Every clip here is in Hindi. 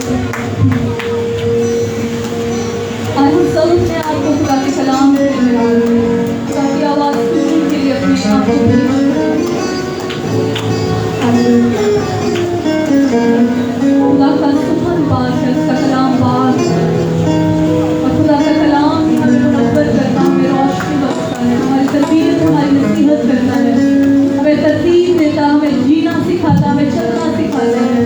आज हम सब अपने आप को खुदा के कलाम में खुदा की आवाज़ सुनने के लिए अपने आप को खुदा का सुबह बात है, उसका कलाम बात और खुदा का कलाम ही हमें मुनव्वर करता, हमें रोशनी बख्शता है, हमारी तरबियत, हमारी नसीहत करता है, हमें तरतीब देता, हमें जीना सिखाता, हमें चलना सिखाता है।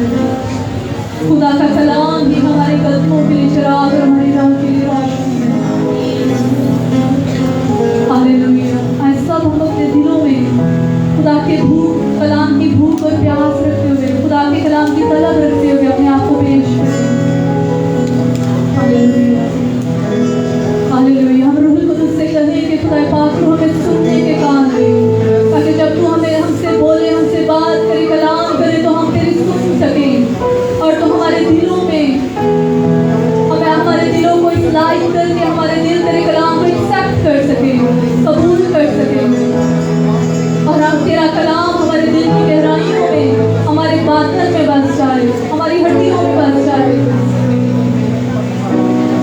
खुदा का कलाम ही हमारे कदमों के लिए चिराग और हमारी राह के लिए रोशनी है। हालेलुया। आज सब हम अपने दिलों में खुदा के भूख, कलाम की भूख और प्यास रखते हुए, खुदा के कलाम की तलब रखते हुए अपने आप को पेश करें। Hallelujah, hallelujah. हम रूहुल कुद्दूस से कहें कि खुदा पाक तू हमें सुनने के कान दे, ताकि जब तू हमें हमसे बोले, हमसे बात करे, कलाम करे, तो हम तेरी सुन सकें और तो हमारे दिलों में हमारे दिलों को इस्लाइट करके हमारे दिल तेरे कलाम को एक्सेप्ट कर सके, कबूल कर सके और हम तेरा कलाम हमारे दिल की गहराइयों में, हमारे बातन में बस जाए, हमारी हड्डियों में बस जाए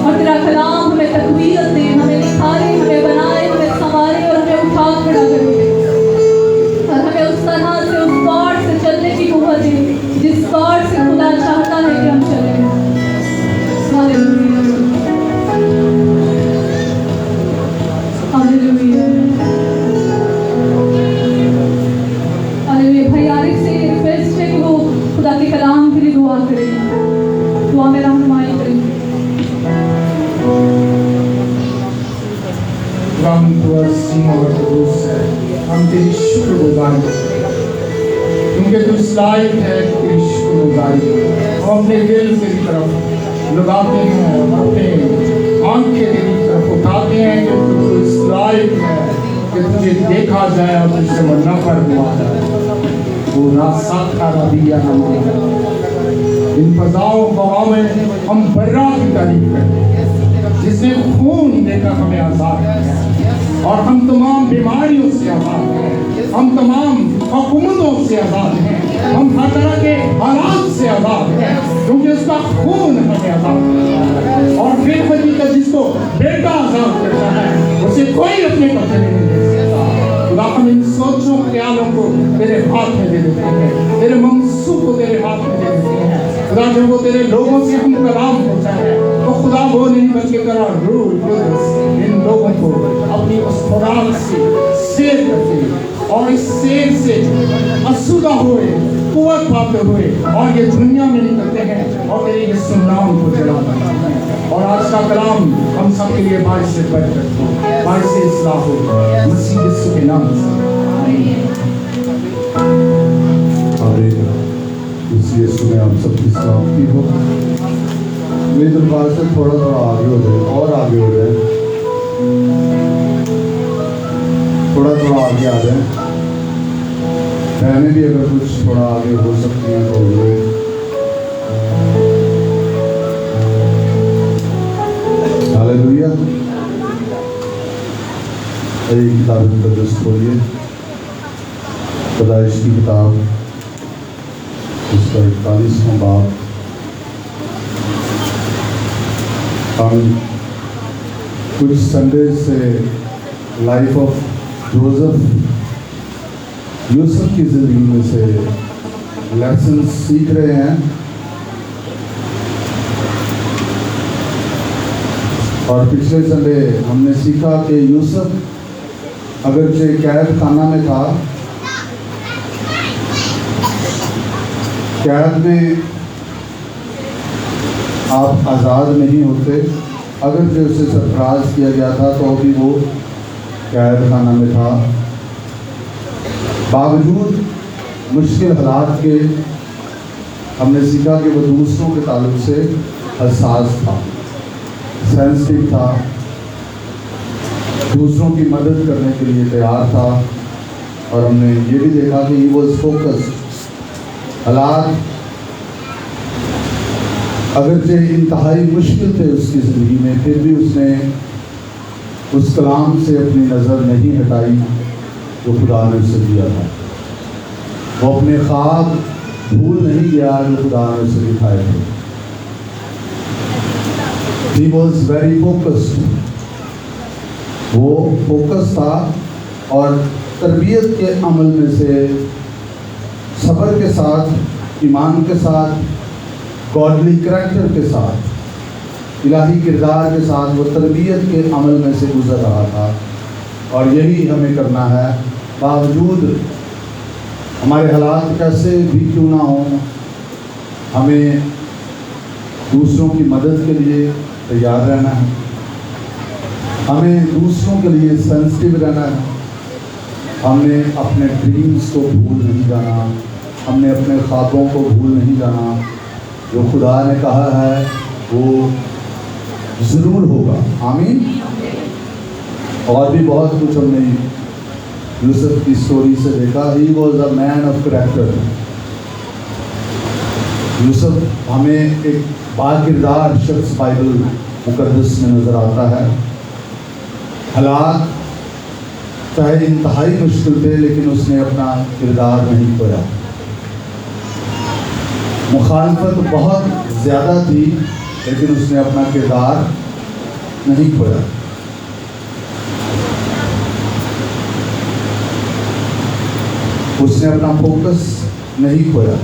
और तेरा कलाम हमें तकवीत दे, हमें निखारे, हमें बनाए, हमें संवारे और हमें उठा खड़ा करे और हमें उस तरह से उस बाढ़ से चलने की कुव्वत दे जिस बाढ़ से खुदा चाहता है कि हम चलें। Hallelujah, hallelujah, hallelujah. भाई आरिफ से रिक्वेस्ट है कि वो खुदा के कलाम के लिए दुआ करें, दुआ में रहनुमाई करें। हम तेरी शुक्रगुजारी क्योंकि तू लायक है तेरी शुक्रगुजारी। हम अपने दिल तेरी तरफ लगाते हैं, अपने आंखें तेरी तरफ उठाते हैं कि तू इस लायक है कि तुझे देखा जाए और तुझसे मन्ना पर हुआ जाए। वो रास्ता रबिया इन फजाओं हवा में हम बर्रा की तारीफ करते हैं जिसने खून देकर हमें आज़ाद किया और हम तमाम बीमारियों से आज़ाद हैं, हम तमाम हुकूमतों से आज़ाद हैं, हम हर तरह के हालात से आज़ाद हैं क्योंकि उसका खून हमें आज़ाद करता है। और फिर हकीकत जिसको बेटा आज़ाद करता है उसे कोई अपने कब्जे में नहीं ले सकता। खुदा हम इन सोचों ख्यालों को तेरे हाथ में दे देते हैं, तेरे मंसूब को तेरे हाथ में दे देते हैं। खुदा जब वो तेरे लोगों से हम कलाम होता है तो खुदा वो नहीं बल्कि तेरा रूह कुद्दूस इन लोगों को अपनी उस खुराक से सेव करते और इस सेव से असुदा हुए, कुव्वत पाते हुए और ये दुनिया में निकलते हैं और तेरे यीशु नाम को जलाते हैं। और आज का कलाम हम सब के लिए बारिश से बरकत हो, बारिश से इस्लाह हो, मसीह यीशु के नाम से आमीन। इस यीशु में आप सबकी सलामती हो। मेरे दरबार से थोड़ा आगे हो जाए और आगे हो जाए, थोड़ा आगे आ जाए। बहनें भी अगर कुछ थोड़ा आगे हो सकती हैं तो हो जाए। हालेलुया। एक किताब मुकद्दस खोलिए, पैदाइश की किताब, उसका 41वां बाब। हम कुछ संडे से लाइफ ऑफ यूसुफ की ज़िंदगी में से लेसन सीख रहे हैं और पिछले संडे हमने सीखा कि यूसुफ अगरचे कैद खाना में था, कैद में आप आज़ाद नहीं होते, अगर जो उसे सरफराज किया गया था तो भी वो कैद खाना में था। बावजूद मुश्किल हालात के हमने सीखा कि वो दूसरों के ताल्लुक से हसास था, सेंसिटिव था, दूसरों की मदद करने के लिए तैयार था। और हमने ये भी देखा कि ही वॉज फोकस्ड। हालात अगरचे इंतहाई मुश्किल थे उसकी ज़िंदगी में, फिर भी उसने उस कलाम से अपनी नज़र नहीं हटाई जो खुदा ने उसे दिया था। वो अपने ख्वाब भूल नहीं गया जो खुदा ने उसे दिखाए थे। He was very focused. वो फोकस था और तरबियत के अमल में से सब्र के साथ, ईमान के साथ, गॉडली करैक्टर के साथ, इलाही किरदार के साथ वो तरबियत के अमल में से गुजर रहा था। और यही हमें करना है, बावजूद हमारे हालात कैसे भी क्यों ना हो, हमें दूसरों की मदद के लिए तैयार रहना है, हमें दूसरों के लिए सेंसिटिव रहना है, हमने अपने ड्रीम्स को भूल नहीं जाना, हमने अपने ख्वाबों को भूल नहीं जाना। जो खुदा ने कहा है वो ज़रूर होगा। आमीन। और भी बहुत कुछ हमने यूसुफ की स्टोरी से देखा। He was a man of character. Yusuf हमें एक बाकिरदार शख्स बाइबल मुकद्दस में नज़र आता है। हालात चाहे इंतहाई मुश्किल थे, लेकिन उसने अपना किरदार नहीं खोया। मुखालफत बहुत ज़्यादा थी, लेकिन उसने अपना किरदार नहीं खोया। उसने अपना फोकस नहीं खोया।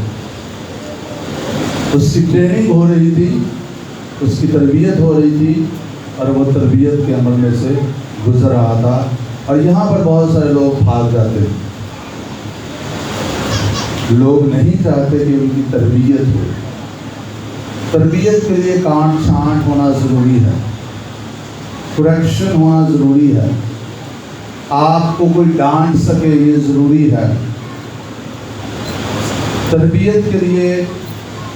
उसकी ट्रेनिंग हो रही थी, उसकी तरबियत हो रही थी, और वो तरबियत के अमल में से गुजर रहा था। और यहाँ पर बहुत सारे लोग भाग जाते हैं। लोग नहीं चाहते कि उनकी तरबियत हो। तरबियत के लिए कांट छांट होना ज़रूरी है, करेक्शन होना ज़रूरी है, आपको कोई डांट सके ये ज़रूरी है। तरबियत के लिए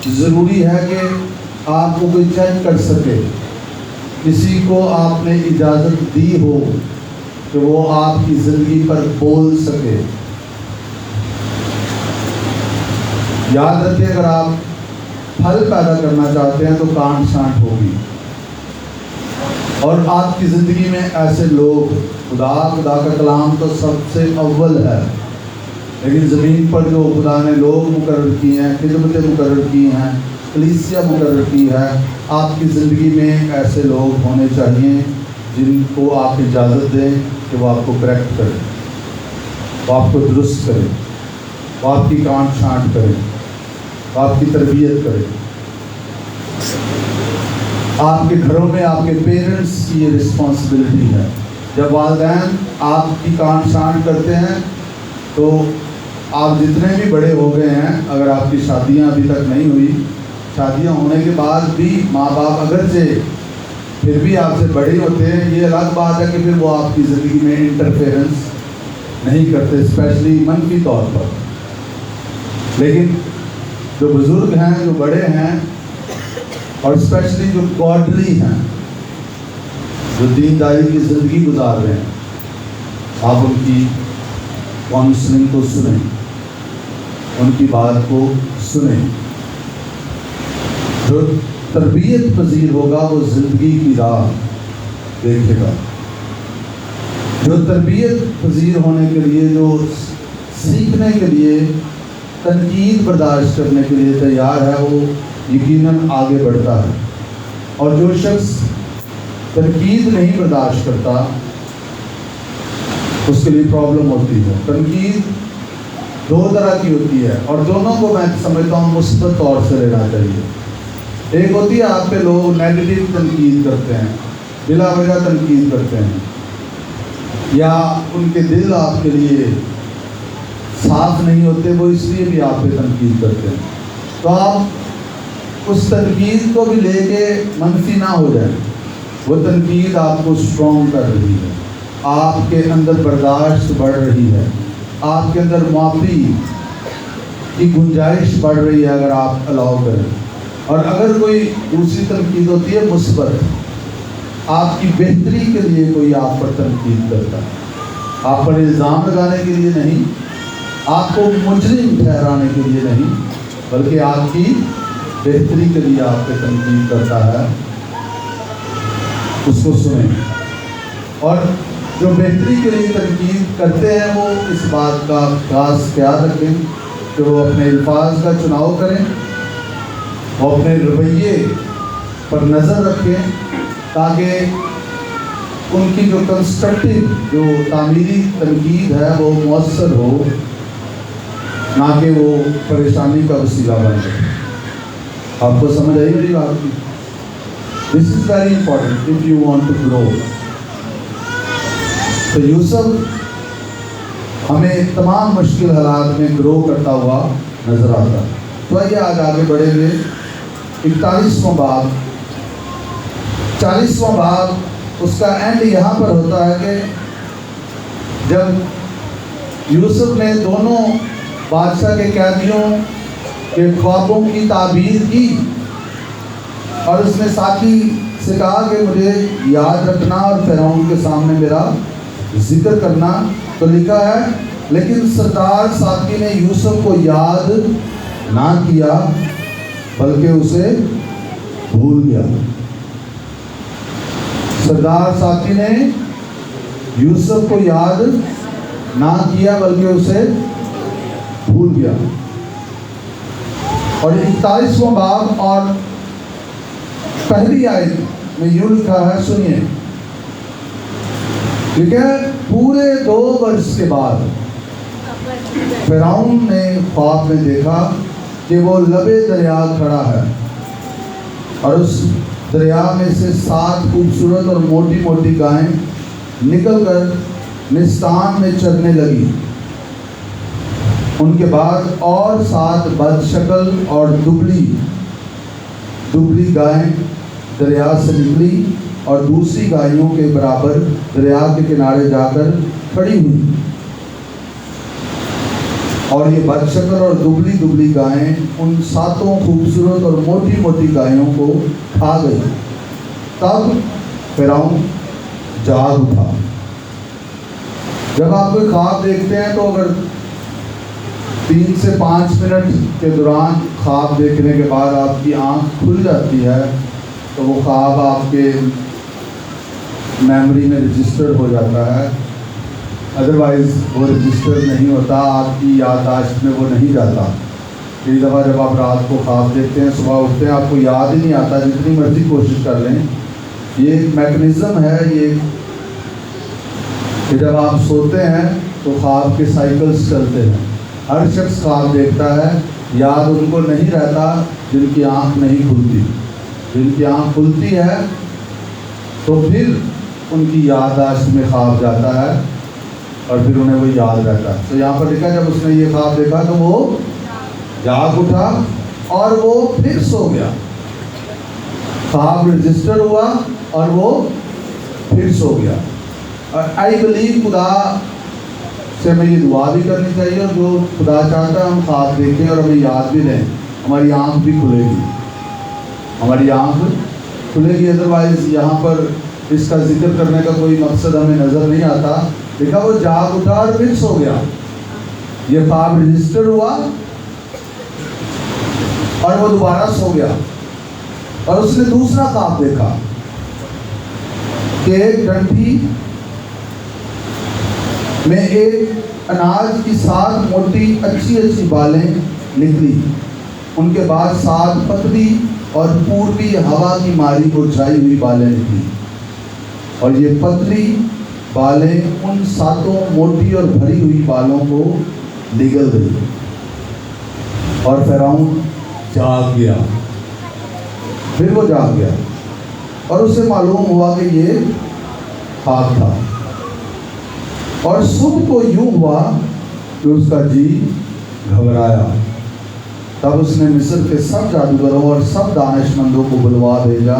ज़रूरी है कि आपको कोई चेक कर सके, किसी को आपने इजाज़त दी हो कि वो आपकी ज़िंदगी पर बोल सके। याद रखिए, अगर आप फल पैदा करना चाहते हैं तो कांट छांट होगी। और आपकी ज़िंदगी में ऐसे लोग, खुदा का कलाम तो सबसे अव्वल है, लेकिन ज़मीन पर जो खुदा ने लोग मुकर्रर किए हैं, खिदमतें मुकर्रर की हैं, कलीसिया मुकर्रर की है, आपकी ज़िंदगी में ऐसे लोग होने चाहिए जिनको आप इजाज़त दें कि वो आपको करेक्ट करें, वो आपको दुरुस्त करें, वो आपकी कांट छांट करें, वो आपकी तरबियत करें। आपके घरों में आपके पेरेंट्स की ये रिस्पॉन्सिबिलिटी है। जब वालिदैन आपकी कांट छांट करते हैं तो आप जितने भी बड़े हो गए हैं, अगर आपकी शादियां अभी तक नहीं हुई, शादियां होने के बाद भी माँ बाप अगरचे फिर भी आपसे बड़े होते हैं, ये अलग बात है कि फिर वो आपकी ज़िंदगी में इंटरफेरेंस नहीं करते, स्पेशली मनफी तौर पर। लेकिन जो बुज़ुर्ग हैं, जो बड़े हैं, और स्पेशली जो गॉडली हैं, जो दीनदारी की ज़िंदगी गुजार रहे हैं, आप उनकी काउंसलिंग को सुनें, उनकी बात को सुनें। जो तरबियत पजीर होगा वो ज़िंदगी की राह देखेगा। जो तरबियत पजीर होने के लिए, जो सीखने के लिए, तनकीद बर्दाश्त करने के लिए तैयार है, वो यकीनन आगे बढ़ता है। और जो शख्स तनकीद नहीं बर्दाश्त करता, उसके लिए प्रॉब्लम होती है। तनकीद दो तरह की होती है, और दोनों को मैं समझता हूँ मुस्बत तौर से लेना चाहिए। एक होती है आप पे लोग नेगेटिव तनकीद करते हैं, बिला वजह तनकीद करते हैं, या उनके दिल आपके लिए साफ नहीं होते, वो इसलिए भी आप पे तनकीद करते हैं। तो आप उस तनकीद को भी लेके मनफी ना हो जाए। वो तनकीद आपको स्ट्रॉन्ग कर रही है, आपके अंदर बर्दाश्त बढ़ रही है, आपके अंदर माफ़ी की गुंजाइश बढ़ रही है अगर आप अलाउ करें। और अगर कोई दूसरी तनकीद होती है मुस्बत, आपकी बेहतरी के लिए कोई आप पर तनकीद करता है, आप पर इल्ज़ाम लगाने के लिए नहीं, आपको मुजरिम ठहराने के लिए नहीं, बल्कि आपकी बेहतरी के लिए आप पे तनकीद करता है, उसको सुनें। और जो बेहतरी के लिए तनकीद करते हैं वो इस बात का खास ख्याल रखें कि वो अपने अल्फाज का चुनाव करें, वो अपने रवैये पर नज़र रखें ताकि उनकी जो कंस्ट्रक्टिव जो तामीरी तनकीद है वो मौसर हो, ना कि वो परेशानी का वसीला बन जाए। आपको समझ आई मेरी बात की? This is very important if you want to grow. तो यूसुफ हमें तमाम मुश्किल हालात में ग्रो करता हुआ नजर आता है। तो आइए आज आगे बढ़ेंगे। 41वां बाब, 40वां बाब, उसका एंड यहाँ पर होता है कि जब यूसुफ ने दोनों बादशाह के कैदियों के ख्वाबों की ताबीर की और उसने साथी से कहा कि मुझे याद रखना और फिरौन के सामने मेरा जिक्र करना, तो लिखा है लेकिन सरदार साथी ने यूसुफ को याद ना किया बल्कि उसे भूल गया। सरदार साथी ने यूसुफ को याद ना किया बल्कि उसे भूल गया। और 41वां बाब और पहली आयत में यूं लिखा है, सुनिए, ठीक है। पूरे 2 वर्ष के बाद फिरौन ने ख्वाब में देखा कि वो लबे दरिया खड़ा है और उस दरिया में से 7 खूबसूरत और मोटी मोटी गायें निकलकर निस्तान में चरने लगी। उनके बाद और 7 बदशक्ल और दुबली गायें दरिया से निकली और दूसरी गायों के बराबर दरिया के किनारे जाकर खड़ी हुई। और ये बदशक्ल और दुबली गायें उन 7 खूबसूरत और मोटी मोटी गायों को खा गई। तब फिरौन जाग उठा। जब आप कोई ख्वाब देखते हैं तो अगर 3 से 5 मिनट के दौरान ख्वाब देखने के बाद आपकी आंख खुल जाती है तो वो ख्वाब आपके मेमोरी में रजिस्टर्ड हो जाता है। अदरवाइज़ वो रजिस्टर नहीं होता, आपकी याददाश्त में वो नहीं जाता। कई दफ़ा जब आप रात को ख्वाब देखते हैं, सुबह उठते हैं, आपको याद ही नहीं आता, जितनी मर्जी कोशिश कर लें। ये एक मैकेनिज़्म है ये कि जब आप सोते हैं तो ख्वाब के साइकिल्स चलते हैं। हर शख्स ख्वाब देखता है, याद उनको नहीं रहता जिनकी आँख नहीं खुलती। जिनकी आँख खुलती है तो फिर उनकी याददाश्त में ख्वाब जाता है और फिर उन्हें वो याद रहता है। तो यहाँ पर लिखा, जब उसने ये ख्वाब देखा तो वो जाग उठा और वो फिर सो गया। ख्वाब रजिस्टर हुआ और वो फिर सो गया। और आई बिलीव खुदा से हमें ये दुआ भी करनी चाहिए, और जो खुदा चाहता है हम ख्वाब देखें और हमें याद भी लें, हमारी आँख भी खुलेगी, हमारी आँख खुलेगी। अदरवाइज़ यहाँ पर इसका जिक्र करने का कोई मकसद हमें नज़र नहीं आता। देखा, वो जाग उठा और फिर सो गया। ये ख्वाब रजिस्टर हुआ और वो दोबारा सो गया। और उसने दूसरा ख्वाब देखा कि एक डंडी में एक अनाज की 7 मोटी अच्छी बालें निकली। उनके बाद 7 पतली और पूर्वी हवा की मारी मुरझाई हुई बालें निकली। और ये पतली बालें उन 7 मोटी और भरी हुई बालों को निगल गई। और फिरौन जाग गया। फिर वो जाग गया और उसे मालूम हुआ कि ये ख्वाब था। और सुबह को यूं हुआ कि उसका जी घबराया। तब उसने मिस्र के सब जादूगरों और सब दानिशमंदों को बुलवा भेजा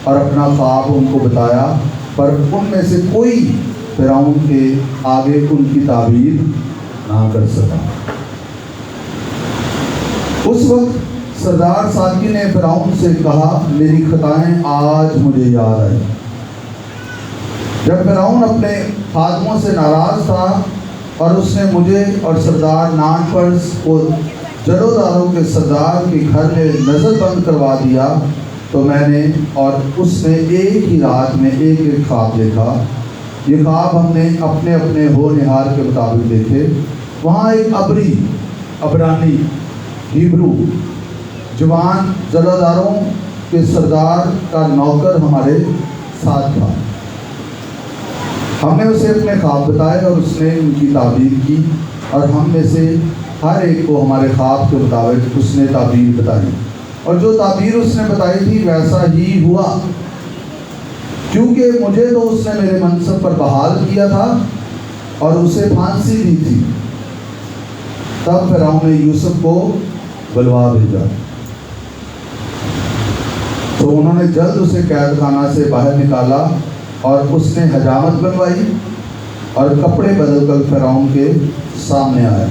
और अपना ख्वाब उनको बताया, पर उनमें से कोई फिरौन के आगे उनकी ताबीर ना कर सका। उस वक्त सरदार साकी ने फिरौन से कहा, मेरी खताएं आज मुझे याद आई। जब फिरौन अपने खादमों से नाराज़ था और उसने मुझे और सरदार नानपर्स को जरोदारों के सरदार के घर में नज़र बंद करवा दिया, तो मैंने और उसने एक ही रात में एक ख्वाब देखा। ये ख्वाब हमने अपने अपने होनहार के मुताबिक देखे। वहाँ एक अबरानी हिब्रू जवान जरोदारों के सरदार का नौकर हमारे साथ था। हमने उसे अपने ख्वाब बताए और उसने उनकी ताबीर की, और हम में से हर एक को हमारे ख्वाब के मुताबिक उसने ताबीर बताई, और जो ताबीर उसने बताई थी वैसा ही हुआ, क्योंकि मुझे तो उसने मेरे मनसब पर बहाल किया था और उसे फांसी दी थी। तब फिरौन ने यूसुफ को बुलवा भेजा, तो उन्होंने जल्द उसे कैद खाना से बाहर निकाला और उसने हजामत बनवाई और कपड़े बदलकर फिरौन के सामने आया।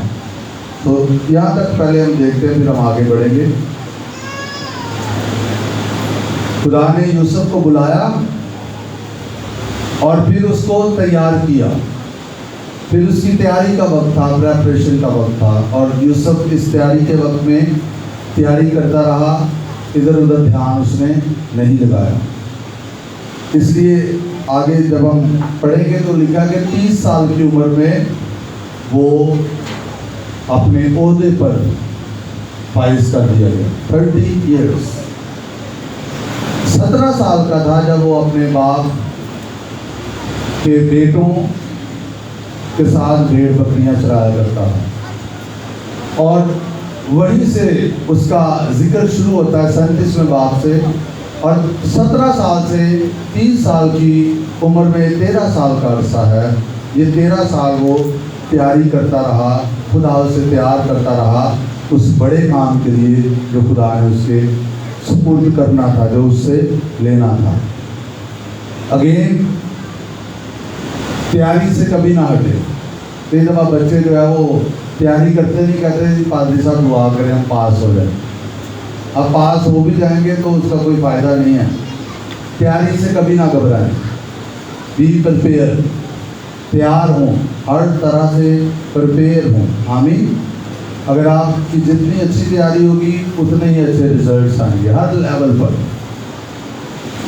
तो यहाँ तक पहले हम देखते हैं, फिर हम आगे बढ़ेंगे। खुदा ने यूसुफ को बुलाया और फिर उसको तैयार किया। फिर उसकी तैयारी का वक्त था, प्रेपरेशन का वक्त था, और यूसुफ इस तैयारी के वक्त में तैयारी करता रहा, इधर उधर ध्यान उसने नहीं लगाया। इसलिए आगे जब हम पढ़ेंगे तो लिखा कि 30 साल की उम्र में वो अपने ओहदे पर फाइज कर दिया गया। 30 ईयर्स। 17 साल का था जब वो अपने बाप के बेटों के साथ भेड़ बकरियां चराया करता था, और वहीं से उसका जिक्र शुरू होता है 37वें बाप से। और 17 साल से 30 साल की उम्र में 13 साल का अरसा है। ये 13 साल वो तैयारी करता रहा, खुदा उसे तैयार करता रहा उस बड़े काम के लिए जो खुदा ने उसके सुपुर्द करना था, जो उससे लेना था। अगेन तैयारी से कभी ना हटे। कई दफ़ा बच्चे जो है वो तैयारी करते नहीं, कहते पादरी साहब दुआ करें हम पास हो जाए। अब पास हो भी जाएंगे तो उसका कोई फ़ायदा नहीं है। तैयारी से कभी ना घबराएं, बी प्रिपेयर, तैयार हों, हर तरह से प्रिपेयर हों। आमीन। अगर आपकी जितनी अच्छी तैयारी होगी उतने ही अच्छे रिजल्ट्स आएंगे हर लेवल पर।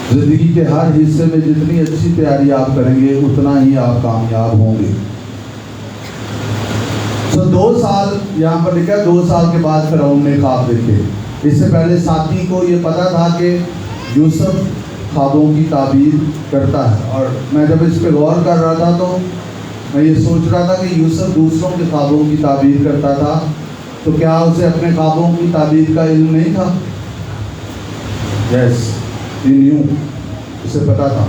ज़िंदगी के हर हिस्से में जितनी अच्छी तैयारी आप करेंगे उतना ही आप कामयाब होंगे। तो 2 साल यहाँ पर लिखा है, 2 साल के बाद फिरौन ने ख्वाब देखे। इससे पहले साथी को ये पता था कि यूसुफ ख्वाबों की ताबीर करता है, और मैं जब इस पर गौर कर रहा था तो मैं ये सोच रहा था कि यूसुफ दूसरों के ख्वाबों की ताबीर करता था, तो क्या उसे अपने ख्वाबों की ताबीर का इल्म नहीं था? यस, ही न्यू, उसे पता था,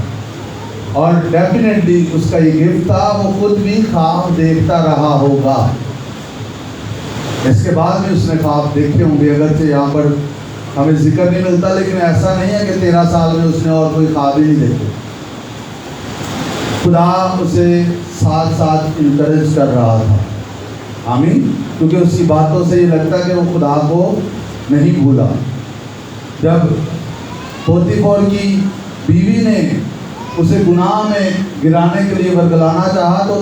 और डेफिनेटली उसका ये गिफ्ट था। वो खुद भी ख्वाब देखता रहा होगा। इसके बाद में उसने ख्वाब देखे होंगे, अगर से यहाँ पर हमें जिक्र नहीं मिलता, लेकिन ऐसा नहीं है कि 13 साल में उसने और कोई ख्वाब ही नहीं देखे। खुदा उसे साथ साथ इंकरेज कर रहा था। आमीन। क्योंकि उसकी बातों से ये लगता है कि वो खुदा को नहीं भूला। जब पोतीफर की बीवी ने उसे गुनाह में गिराने के लिए बरगलाना चाहा तो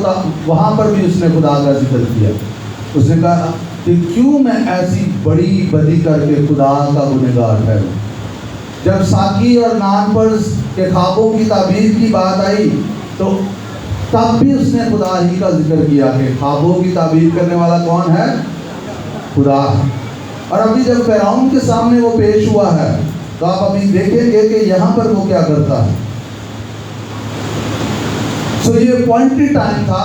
वहाँ पर भी उसने खुदा का जिक्र किया। उसने कहा कि क्यों मैं ऐसी बड़ी बदी करके खुदा का गुनहगार ठहरूं। जब साकी और नानपर्स के ख्वाबों की ताबीर की बात आई तो तब भी उसने खुदा ही का जिक्र किया कि ख्वाबों की ताबीर करने वाला कौन है? खुदा। और अभी जब फिरौन के सामने वो पेश हुआ है तो आप अभी देखेंगे कि यहाँ पर वो क्या करता है। तो ये पॉइंटेड टाइम था।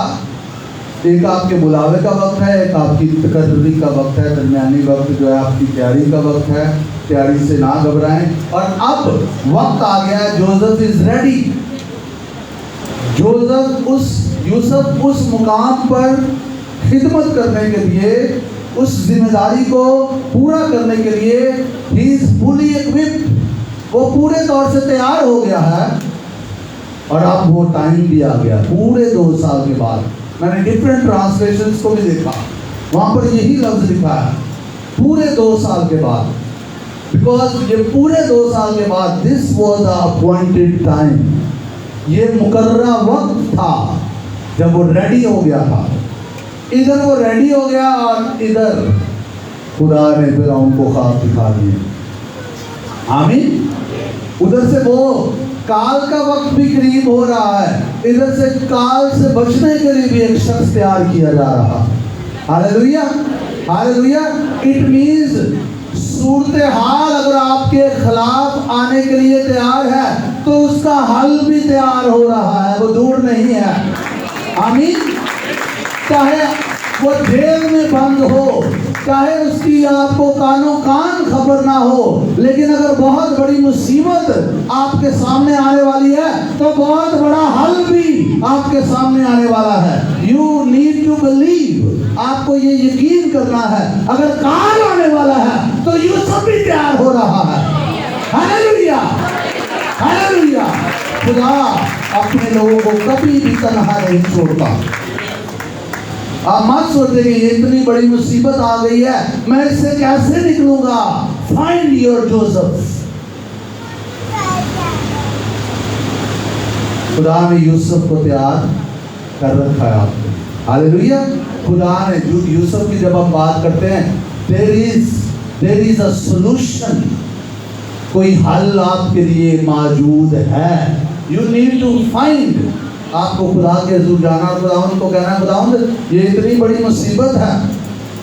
एक आपके बुलावे का वक्त है, एक आपकी तकर्री का वक्त है, दरमियानी वक्त जो है आपकी तैयारी का वक्त है। तैयारी से ना घबराएं। और अब वक्त आ गया है, जोसेफ इज रेडी। यूसुफ उस मुकाम पर खिदमत करने के लिए, उस जिम्मेदारी को पूरा करने के लिए ही इज फुली इक्विप्ड। वो पूरे तौर से तैयार हो गया है। और अब वो टाइम भी आ गया, पूरे 2 साल के बाद। मैंने डिफरेंट ट्रांसलेशंस को भी देखा, वहाँ पर यही लफ्ज़ लिखा है, पूरे 2 साल के बाद। बिकॉज ये पूरे 2 साल के बाद, this was the appointed time, ये मुकर्ररा वक्त था जब वो रेडी हो गया था। इधर वो रेडी हो गया और इधर खुदा ने फिर उनको ख्वाब दिखा दिए। आमीन। उधर से वो काल का वक्त भी करीब हो रहा है, इधर से काल से बचने के लिए भी एक शख्स तैयार किया जा रहा है। Hallelujah, hallelujah. इट मीन्स सूरत हाल अगर आपके खिलाफ आने के लिए तैयार है तो उसका हल भी तैयार हो रहा है, वो दूर नहीं है। आमीन। चाहे वो जेल में बंद हो, चाहे उसकी आपको कानों कान खबर ना हो, लेकिन अगर बहुत बड़ी मुसीबत आपके सामने आने वाली है तो बहुत बड़ा हल भी आपके सामने आने वाला है। यू नीड टू बिलीव, आपको ये यकीन करना है। अगर काल आने वाला है तो यूसुफ भी तैयार हो रहा है। Hallelujah, hallelujah. खुदा अपने लोगों को कभी भी तन्हा नहीं छोड़ता। आप मत सोचे कि ये इतनी बड़ी मुसीबत आ गई है, मैं इससे कैसे निकलूंगा। Find your Joseph. खुदा ने यूसुफ को तैयार कर रखा है आपको। हालेलुया। खुदा ने यूसुफ की जब हम बात करते हैं, देयर इज अ सॉल्यूशन, कोई हल आपके लिए मौजूद है। You need to find. आपको खुदा के हज़ूर जाना और खुदावंद को कहना, खुदावंद ये इतनी बड़ी मुसीबत है,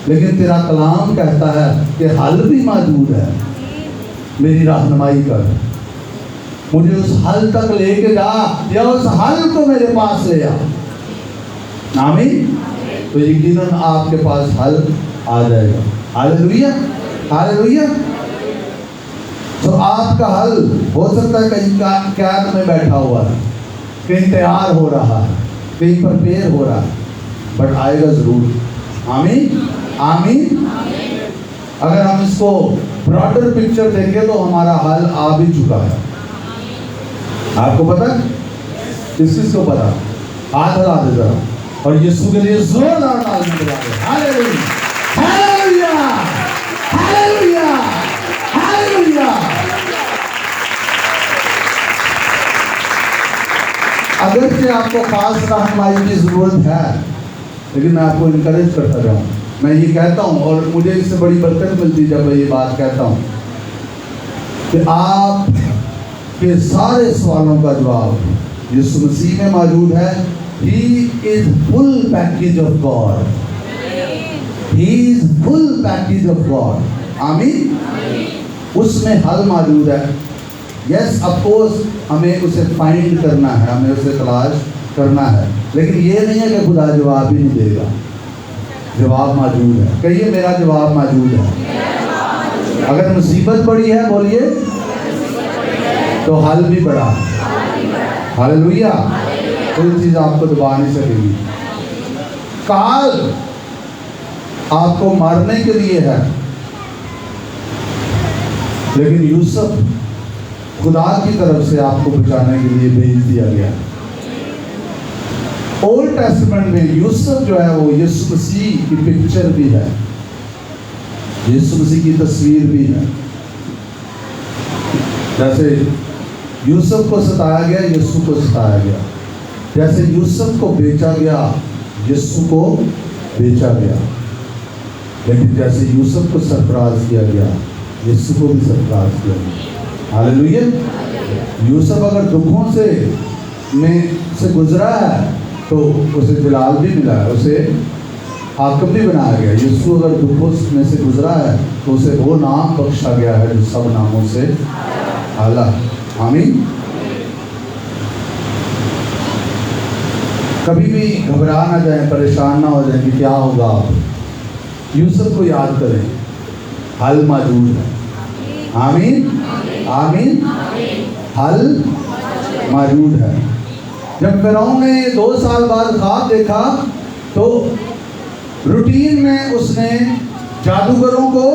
लेकिन तेरा कलाम कहता है कि हल भी मौजूद है, मेरी रहनुमाई कर, मुझे उस हल तक लेके जा, या उस हल को मेरे पास ले आ। आमीन। तो यकीनन आपके पास हल आ जाएगा। Hallelujah, hallelujah. तो आपका हल हो सकता है कहीं कैद में बैठा हुआ है, कहीं तैयार हो रहा है, कहीं प्रिपेयर हो रहा है, बट आएगा जरूर। आमीन, आमीन। अगर हम इसको ब्रॉडर पिक्चर देखें तो हमारा हल आ भी चुका है। आपको पता है? किस को पता? हाथ हिला दे जरा और यीशु के लिए जोरदार ताली बजा दे। Hallelujah, hallelujah, hallelujah, hallelujah. अगर से आपको खास रहनुमाई की जरूरत है, लेकिन मैं आपको इनकरेज करता जाऊँ, मैं ये कहता हूँ और मुझे इससे बड़ी बरकत मिलती जब मैं ये बात कहता हूँ कि आप के सारे सवालों का जवाब यीशु मसीह में मौजूद है। He is full package of God. He is full package of God. आमीन। उसमें हल मौजूद है। यस, ऑफ कोर्स हमें उसे फाइंड करना है, हमें उसे तलाश करना है, लेकिन ये नहीं है कि खुदा जवाब ही नहीं देगा। जवाब मौजूद है। कहिए मेरा जवाब मौजूद है। अगर मुसीबत बड़ी है बोलिए, तो हल भी बड़ा। हालेलुया। कोई चीज आपको दबा नहीं सकेगी। काल आपको मारने के लिए है, लेकिन यूसुफ खुदा की तरफ से आपको बचाने के लिए भेज दिया गया। ओल्ड टेस्टमेंट में यूसुफ जो है वो यीशु मसीह की पिक्चर भी है, यीशु मसीह की तस्वीर भी है। जैसे यूसुफ को सताया गया, यीशु को सताया गया। जैसे यूसुफ को बेचा गया, यीशु को बेचा गया। लेकिन जैसे यूसुफ को सरफराज किया गया, यीशु को भी सरफराज किया गया। हालेलुया। यूसुफ अगर दुखों से गुजरा है तो उसे जलाल भी मिला है, उसे हाकिम भी बनाया गया। यीशु अगर दुखों में से गुजरा है तो उसे वो नाम बख्शा गया है जो सब नामों से आला। आमीन। कभी भी घबरा ना जाए, परेशान ना हो जाए कि क्या होगा। आप यूसुफ को याद करें, हल मौजूद है। आमीन, आमीन। हल मौजूद है। जब फिरौन ने 2 साल बाद ख्वाब देखा तो रूटीन में उसने जादूगरों को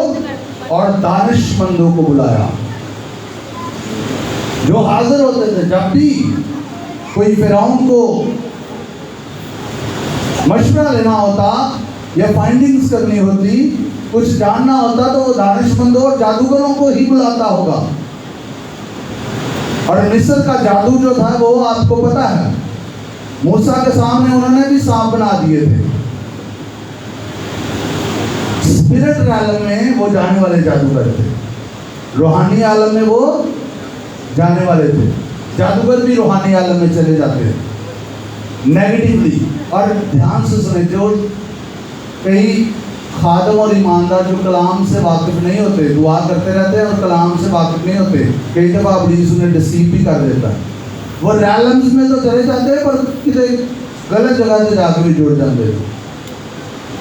और दानिशमंदों को बुलाया जो हाजिर होते थे। जब भी कोई फिरौन को मशवरा लेना होता या फाइंडिंग्स करनी होती, कुछ जानना होता, तो वो दानिशमंदों और जादूगरों को ही बुलाता होगा। और मिस्र का जादू जो था वो आपको पता है, मूसा के सामने उन्होंने भी सांप बना दिए थे। स्पिरिट आलम में वो जाने वाले जादूगर थे, रूहानी आलम में वो जाने वाले थे। जादूगर भी रूहानी आलम में चले जाते हैं नेगेटिवली। और ध्यान से सुने, जो कहीं खादम और ईमानदार जो कलाम से वाकिफ नहीं होते, दुआ करते रहते हैं और कलाम से वाकिफ नहीं होते, कई दफ़ा इब्लीस उन्हें डिसीव भी कर देता है। वो रैलम्स में तो चले जाते हैं पर किसी गलत जगह से जाकर भी जुड़ जाते हैं,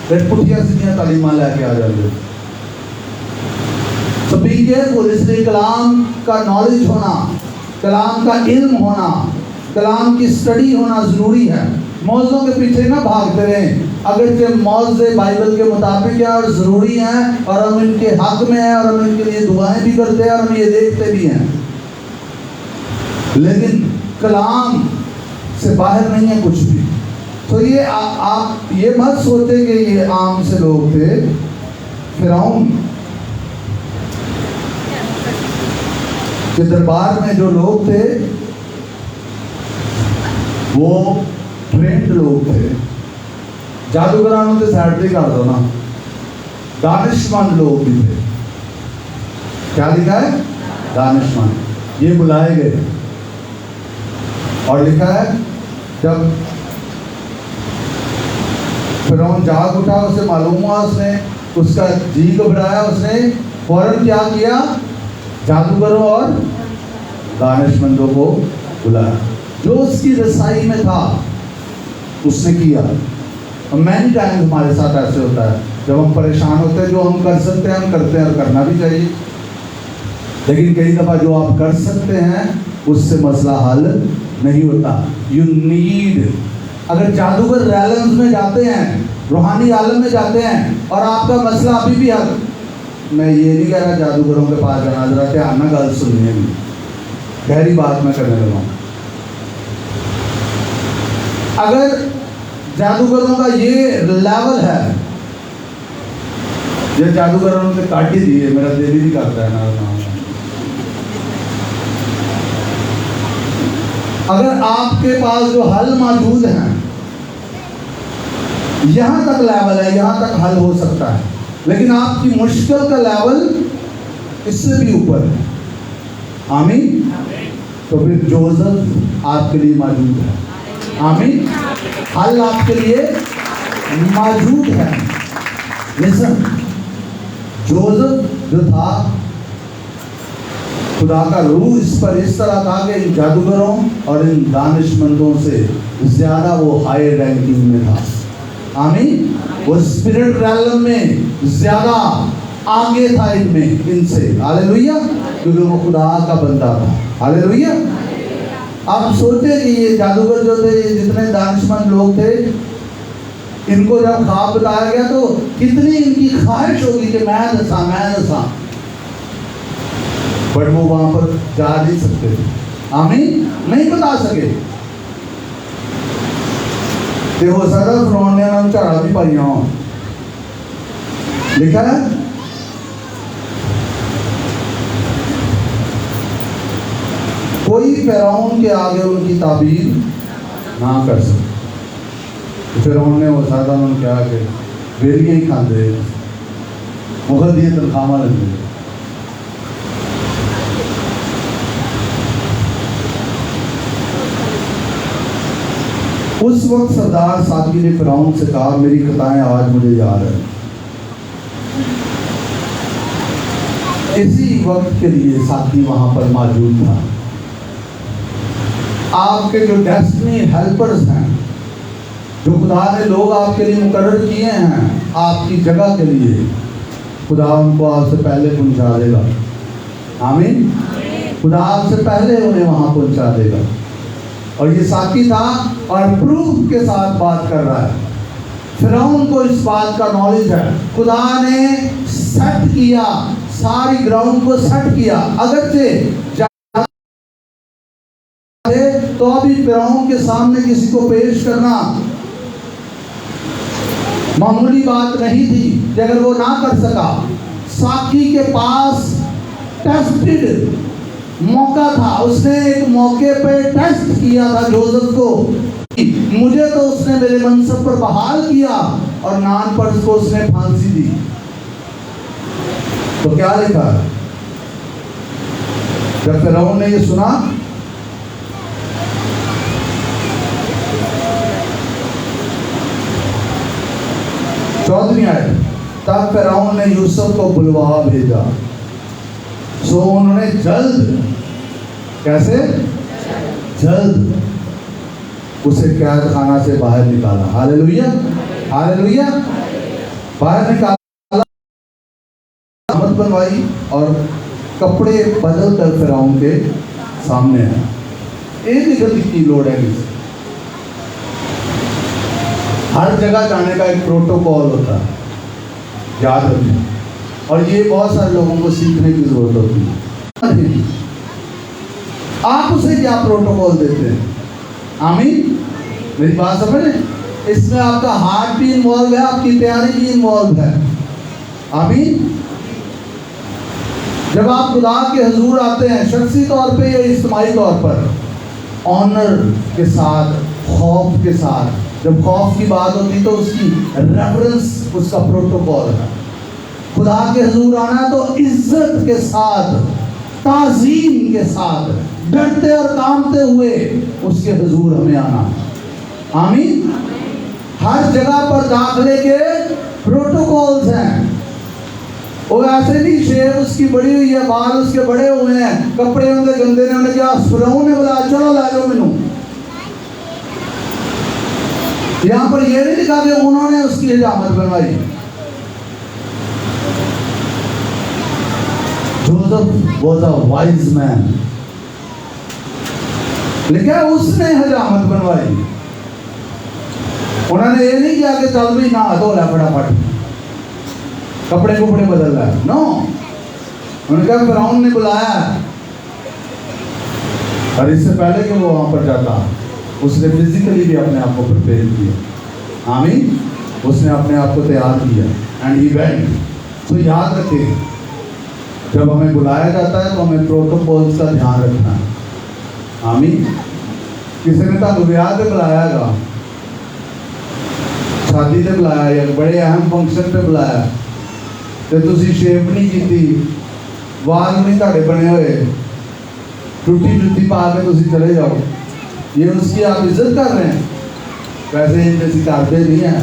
फिर पुठिया सीधियाँ तालीमा लेके आ जाते हैं। तो बी केयरफुल, इसलिए कलाम का नॉलेज होना, कलाम का इल्म होना, कलाम की स्टडी होना ज़रूरी है। मौज़ों के पीछे ना भागते रहें, अगर ये मौज़े बाइबल के मुताबिक है और ज़रूरी हैं और हम इनके हक में हैं और हम इनके लिए दुआएं भी करते हैं और हम ये देखते भी हैं, लेकिन कलाम से बाहर नहीं है कुछ भी। तो ये आप ये मत सोचें कि ये आम से लोग थे। फिरौन के दरबार में जो लोग थे वो ट्रेंड लोग थे। जादूगरानों के साइड कर दो ना, दानिशमंद लोग भी थे। क्या लिखा है? दानिशमंद। ये बुलाए गए और लिखा है जब फिरौन जाग उठा, उसे मालूम हुआ, उसने उसका जी घबराया, उसने फौरन क्या किया? जादूगरों और दानिशमंदों को बुलाया। जो उसकी रसाई में था उसने किया। मैनी टाइम हमारे साथ ऐसे होता है, जब हम परेशान होते हैं, जो हम कर सकते हैं हम करते हैं और करना भी चाहिए, लेकिन कई दफ़ा जो आप कर सकते हैं उससे मसला हल नहीं होता। यू नीड, अगर जादूगर रैलम्स में जाते हैं, रूहानी आलम में जाते हैं और आपका मसला अभी भी हल, मैं ये नहीं कह रहा जादूगरों के पास जाना, जरा ध्यान ना गल सुनिए, गहरी बात मैं करने लगा हूँ। अगर जादूगरों का ये लेवल है, ये जादूगरों ने काट ही दिए, मेरा दिल ही नहीं करता है ना। अगर आपके पास जो हल मौजूद हैं, यहाँ तक लेवल है, यहाँ तक हल हो सकता है, लेकिन आपकी मुश्किल का लेवल इससे भी ऊपर है। आमीन। तो फिर जोसेफ आपके लिए मौजूद है। आमीन। हल आपके लिए मौजूद है। लिसन, जोसेफ जो था, खुदा का रूह इस पर इस तरह था कि इन जादूगरों और इन दानिशमंदों से ज़्यादा वो हाई रैंकिंग में था। आमीन। वो स्पिरिट रैलम में ज़्यादा आगे था इनमें, इनसे। हालेलुया। क्योंकि वो खुदा का बंदा था। हालेलुया। आप सोचते कि ये जादूगर जो थे, जितने दानिशमंद लोग थे, इनको जब ख्वाब बताया गया तो कितनी इनकी ख्वाहिश होगी कि मैं दसा, बट वो वहां पर जा नहीं सकते थे। आमीन। नहीं बता सके कि हो सकता फिरौन ने उन्हें झाड़ा भी पाई हो। लिखा है कोई फिरौन के आगे उनकी ताबीर ना कर सके। फिरौन ने वो सादा उन्होंने क्या कि बेलियां ही खाते, मुगल दिए तनख्वाह लगे। उस वक्त सरदार साकी ने फिरौन से कहा, मेरी खताएं आज मुझे याद है। इसी वक्त के लिए साकी वहां पर मौजूद था। आपके जो डेस्टिनी हेल्पर्स हैं, जो खुदा ने लोग आपके लिए मुकर्रर किए हैं आपकी जगह के लिए, खुदा उनको आपसे पहले पहुंचा देगा। आमीन। खुदा आपसे पहले उन्हें वहां पहुंचा देगा। और ये साकी था और प्रूफ के साथ बात कर रहा है। फिरौन को इस बात का नॉलेज है, खुदा ने सेट किया, सारी ग्राउंड को सेट किया। अगर से तो अभी फिरौन के सामने किसी को पेश करना मामूली बात नहीं थी। कि अगर वो ना कर सका, साकी के पास टेस्टेड मौका था, उसने एक मौके पे टेस्ट किया था जोसेफ को। मुझे तो उसने मेरे मनसब पर बहाल किया और नान पर उसको उसने फांसी दी। तो क्या लिखा? जब फिरौन ने ये सुना, चौदहवीं आयत, तब फिरौन ने यूसुफ को बुलवा भेजा। सो उन्होंने जल्द, कैसे जल्द, उसे कैद खाना से बाहर निकाला। Hallelujah, hallelujah. बाहर निकाला, मत बनवाई और कपड़े बदल कर फिरौन के सामने है। एक ही गलती की लोड़ है। हर जगह जाने का एक प्रोटोकॉल होता है, याद रखिए, और ये बहुत सारे लोगों को सीखने की जरूरत होती है। आप उसे क्या प्रोटोकॉल देते हैं? आमीन, मेरी बात समझ लें। इसमें आपका हार्ट भी इन्वॉल्व है, आपकी तैयारी भी इन्वॉल्व है। आमीन। जब आप खुदा के हुजूर आते हैं, शख्सी तौर पे या इज्तिमाई तौर पर, ऑनर के साथ, खौफ के साथ। जब खौफ की बात होती तो उसकी रेफरेंस, उसका प्रोटोकॉल है। खुदा के हुजूर आना है तो इज्जत के साथ, ताज़ीम के साथ, डरते और कांपते हुए उसके हुजूर हमें आना। आमीन। हर जगह पर दाखिले के प्रोटोकॉल्स हैं। वो ऐसे नहीं, शेर उसकी बड़ी हुई है, बाल उसके बड़े हुए हैं, कपड़े उनके गंदे ने, उन्हें क्या फिरौन ने बोला चलो ला लो मैनू। यहाँ पर यह नहीं लिखा कि उन्होंने उसकी हिजामत बनवाई। Joseph was a wise man, लेकिन उसने हजामत बनवाई। उन्होंने ये नहीं किया कि चल भी ना धो ला फटाफट, कपड़े कुपड़े बदल रहा है। नो, उन्होंने कहा फिरौन ने बुलाया, और इससे पहले कि वो वहां पर जाता, उसने फिजिकली भी अपने आप को प्रिपेयर किया। आमीन। उसने अपने आप को तैयार किया, एंड ही वेंट। तो याद रखें, जब हमें बुलाया जाता है तो हमें प्रोटोकॉल्स का ध्यान रखना है। आमीन। किसी ने तो ब्याह पे बुलाया गा, शादी से बुलाया या बड़े अहम फंक्शन पे बुलाया, तो तुसी शेप नहीं की, वाल नहीं ताड़े बने हुए, टूटी जुत्ती पा के तुसी चले जाओ, ये उसकी आप इज्जत कर रहे हैं। वैसे जैसी करते नहीं है,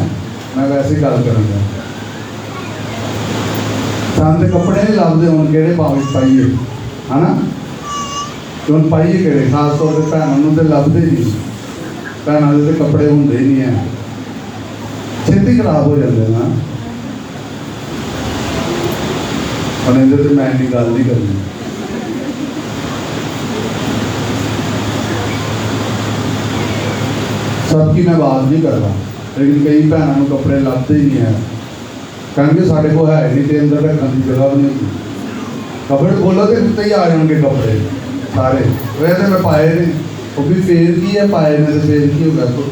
मैं वैसे गल करूँगा। सामने कपड़े नहीं लाते हूँ कि पाइए, है ना, तो हम पाइए कि खास तौर पर भैनों तो लभते नहीं, भैनों के तो कपड़े होंगे ही नहीं है, छेती खराब हो जाते हैं ना। और इधर तो मैं इन्नी गल नहीं करनी। सबकी मैं बात नहीं कर रहा, लेकिन कई भैनों को कपड़े लभते ही नहीं है, क्योंकि साढ़े को है नहीं, तो अंदर रखने की जगह भी नहीं होती। कपड़े बोलो तो उत्ते ही आ जाएंगे कपड़े सारे, वैसे मैं पाए नहीं, वो भी फेर की है, पाए ने तो फेर की होगा। तो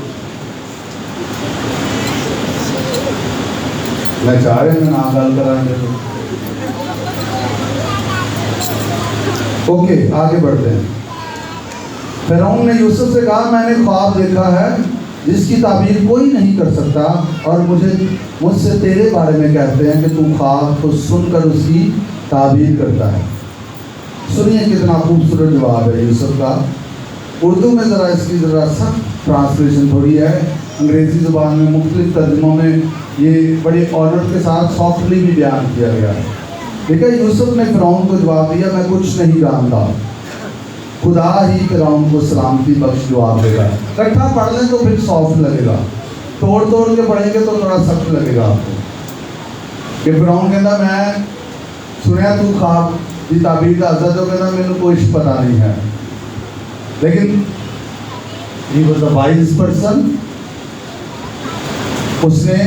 मैं चाह रहे मैं ना गल करा। ओके, आगे बढ़ते हैं। फिरौन ने यूसुफ से कहा, मैंने ख्वाब देखा है जिसकी ताबीर कोई नहीं कर सकता, और मुझसे तेरे बारे में कहते हैं कि तू ख्वाब को सुनकर उसकी ताबीर करता है। सुनिए कितना खूबसूरत जवाब है यूसुफ का। उर्दू में ज़रा इसकी ज़रा सख्त ट्रांसलेशन थोड़ी है, अंग्रेज़ी ज़ुबान में मुख्तलिफ तर्जुमों में ये बड़े ऑनर के साथ सॉफ्टली भी बयान किया गया है। ठीक है, यूसुफ ने फिरौन को जवाब दिया, मैं कुछ नहीं जानता, खुदा ही फिरौन को सलामती बख्श जवाब देगा। इकट्ठा पढ़ लें तो फिर सॉफ्ट लगेगा, तोड़ तोड़ के पढ़ेंगे तो थोड़ा सख्त लगेगा आपको। कि फिरौन कहता, मैं सुनिया तू ख्वाब की ताबीर का अज़ा, तो कहता मैंने कुछ पता नहीं है, लेकिन he was a wise person. उसने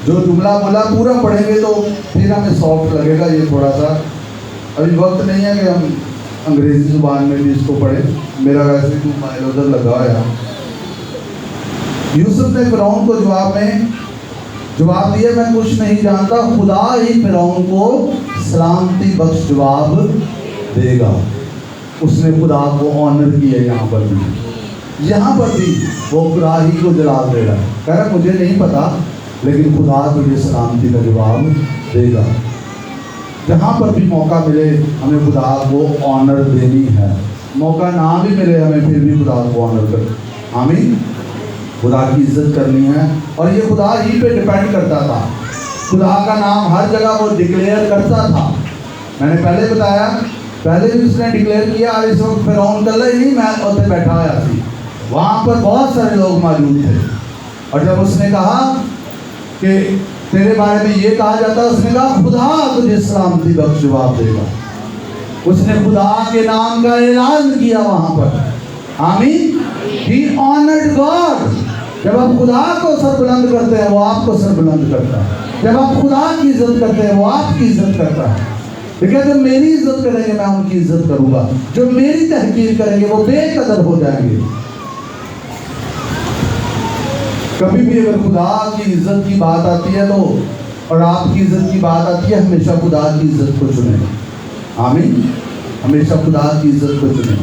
जो जुमला बोला पूरा पढ़ेंगे तो फिर हमें सॉफ्ट लगेगा। ये थोड़ा सा अभी वक्त नहीं है कि हम अंग्रेजी जुबान में भी इसको पढ़ें, मेरा वैसे भी माइल उधर लगा है। यूसुफ ने फिरौन को जवाब दिया, मैं कुछ नहीं जानता, खुदा ही फिरौन को सलामती बख्श जवाब देगा। उसने खुदा को ऑनर किया। यहाँ पर भी वो खुदा ही को जलाल दे रहा है, कह रहा मुझे नहीं पता, लेकिन खुदा तुझे सलामती का जवाब देगा। जहाँ पर भी मौका मिले हमें खुदा को ऑनर देनी है, मौका ना भी मिले हमें फिर भी खुदा को ऑनर कर। आमीन। खुदा की इज्जत करनी है, और ये खुदा ही पे डिपेंड करता था। खुदा का नाम हर जगह वो डिक्लेयर करता था। मैंने पहले बताया, पहले भी उसने डिक्लेयर किया। और इस वक्त फिरौन कल ही नहीं, मैं उत्ते बैठा हुआ थी, वहाँ पर बहुत सारे लोग मौजूद थे। और जब उसने कहा कि तेरे बारे में ये कहा जाता है, उसने कहा खुदा तुझे सलामती बख्श जवाब देगा। उसने खुदा के नाम का ऐलान किया वहाँ पर। आमीन। He honored God। जब आप खुदा को सर बुलंद करते हैं, वो आपको सर बुलंद करता है। जब आप खुदा की इज्जत करते हैं, वो आपकी इज्जत करता है। देखिए, जब मेरी इज्जत करेंगे, मैं उनकी इज्जत करूंगा। जो मेरी तहकीर करेंगे, वो बेकदर हो जाएंगे। कभी भी अगर खुदा की इज्जत की बात आती है तो, और आपकी इज्जत की बात आती है, हमेशा खुदा की इज्जत को चुने। आमीन। हमेशा खुदा की इज्जत को चुने।